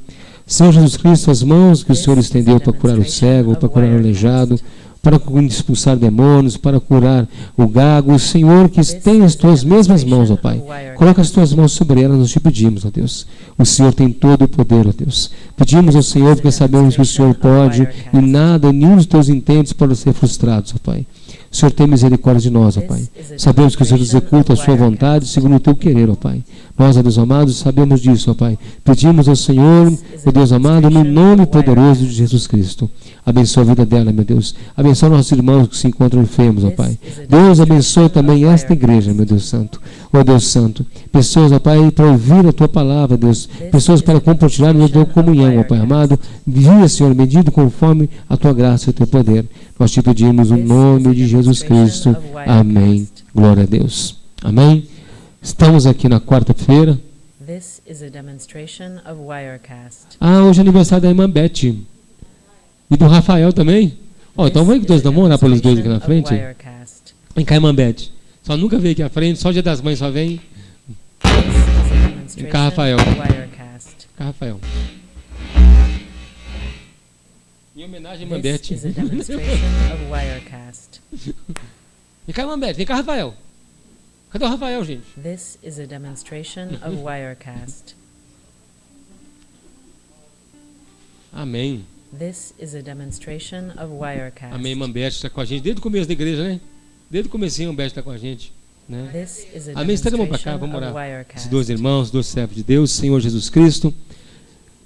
Senhor Jesus Cristo, as mãos que o Senhor estendeu para curar o cego, para curar o aleijado, para expulsar demônios, para curar o gago. O Senhor que tem as tuas mesmas mãos, ó Pai. Coloca as tuas mãos sobre ela, nós te pedimos, ó Deus. O Senhor tem todo o poder, ó Deus. Pedimos ao Senhor porque sabemos que o Senhor pode e nada, nenhum dos teus intentos pode ser frustrados, ó Pai. O Senhor tem misericórdia de nós, ó Pai. Sabemos que o Senhor executa a sua vontade segundo o teu querer, ó Pai. Nós, ó Deus amado, sabemos disso, ó Pai. Pedimos ao Senhor, ó Deus amado, no nome poderoso de Jesus Cristo. Abençoa a vida dela, meu Deus. Abençoa nossos irmãos que se encontram enfermos, ó Pai. Deus abençoe também esta igreja, meu Deus Santo. Ó Deus Santo. Pessoas, ó Pai, para ouvir a tua palavra, Deus. Pessoas para compartilhar a tua comunhão, ó Pai amado. Viva, Senhor, medido conforme a tua graça e o teu poder. Nós te pedimos no nome de Jesus Cristo. Amém. Glória a Deus. Amém. Estamos aqui na quarta-feira. This is a demonstration of Wirecast. Hoje é aniversário da irmã Beth. E do Rafael também. Então vamos dois, vamos orar pelos dois aqui na frente. Vem cá, irmã Beth. Só nunca veio aqui à frente, só o dia das mães só vem. Vem cá, Rafael. Vem cá, Rafael. Em homenagem à irmã Beth. This is a demonstration of Wirecast. Vem cá, irmã Beth. Vem cá, Rafael. Cadê o Rafael, gente? This is a demonstration of Wirecast. Amém. This is a demonstration of Wirecast. Amém, irmã Beth está com a gente desde o começo da igreja, né? Desde o comecinho, a Beth está com a gente, né? This is a Amém. Estenda a mão para cá, demonstration vamos of orar. Wirecast. Esses dois irmãos, dois servos de Deus, Senhor Jesus Cristo.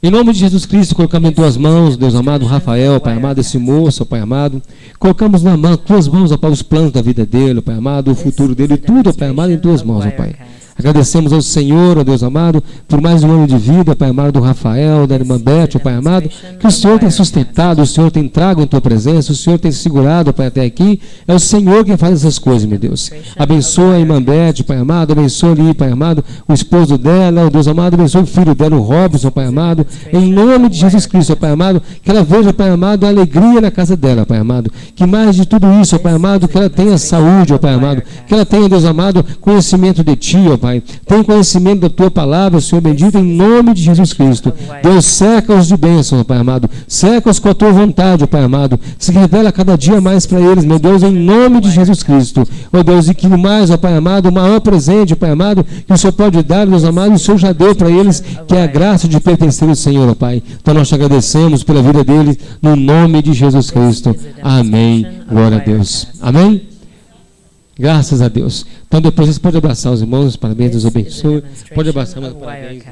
Em nome de Jesus Cristo, colocamos em tuas mãos, Deus amado, Rafael, Pai amado, esse moço, Pai amado. Colocamos na mão, tuas mãos, ó Pai, os planos da vida dele, Pai amado, o futuro dele, tudo, ó Pai amado, em tuas mãos, ó Pai. Agradecemos ao Senhor, ó Deus amado, por mais um ano de vida, Pai amado, do Rafael, da irmã Beth, ó Pai amado, que o Senhor tem sustentado, o Senhor tem trago em tua presença, o Senhor tem segurado, ó Pai, até aqui. É o Senhor quem faz essas coisas, meu Deus. Abençoa a irmã Beth, Pai amado, abençoa ali, Pai amado, o esposo dela, ó Deus amado, abençoa o filho dela, o Robson, Pai amado, em nome de Jesus Cristo, ó Pai amado, que ela veja, Pai amado, a alegria na casa dela, Pai amado, que mais de tudo isso, ó Pai amado, que ela tenha saúde, ó Pai amado, que ela tenha, Deus amado, conhecimento de Ti, ó Pai. Tem conhecimento da Tua palavra, Senhor bendito, em nome de Jesus Cristo. Deus, cerca-os de bênçãos, Pai amado. Cerca-os com a Tua vontade, Pai amado. Se revela cada dia mais para eles, meu Deus, em nome de Jesus Cristo. Ó Deus, e que mais, ó Pai amado, o maior presente, Pai amado, que o Senhor pode dar, Deus amado, o Senhor já deu para eles, que é a graça de pertencer ao Senhor, ó Pai. Então nós te agradecemos pela vida deles, no nome de Jesus Cristo. Amém. Glória a Deus. Amém? Graças a Deus. Então depois você pode abraçar os irmãos, parabéns, Deus abençoe. Pode abraçar, mas parabéns.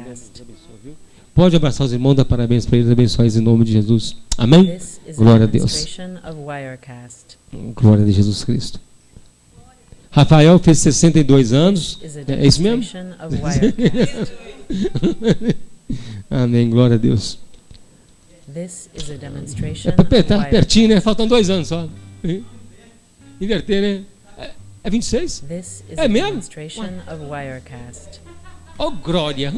Pode abraçar os irmãos, dar parabéns para eles, abençoe eles em nome de Jesus. Amém? Glória a Deus. Glória a Jesus Cristo. Rafael fez 62 anos. É isso mesmo? Amém, glória a Deus. Tá pertinho, né? Faltam 2 anos só. Inverter, né? É 26? É mesmo? Oh, glória!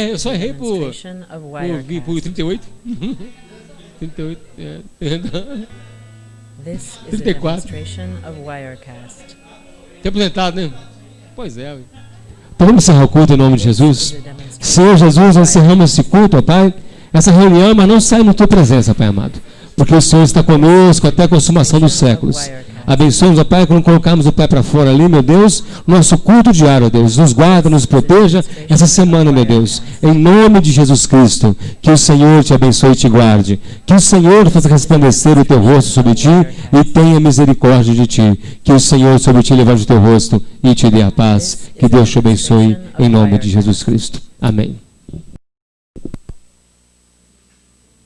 Eu só errei por 38. 38. 34. Tem aposentado, né? Pois é. Então vamos encerrar o culto em nome de Jesus. Senhor Jesus, nós encerramos esse culto, ó Pai. Essa reunião, mas não sai na Tua presença, Pai amado. Porque o Senhor está conosco até a consumação dos séculos. Abençoe-nos, ó Pai, quando colocarmos o pé para fora ali, meu Deus, nosso culto diário, ó Deus. Nos guarda, nos proteja essa semana, meu Deus. Em nome de Jesus Cristo, que o Senhor te abençoe e te guarde. Que o Senhor faça resplandecer o teu rosto sobre ti e tenha misericórdia de ti. Que o Senhor sobre ti levante o teu rosto e te dê a paz. Que Deus te abençoe em nome de Jesus Cristo. Amém.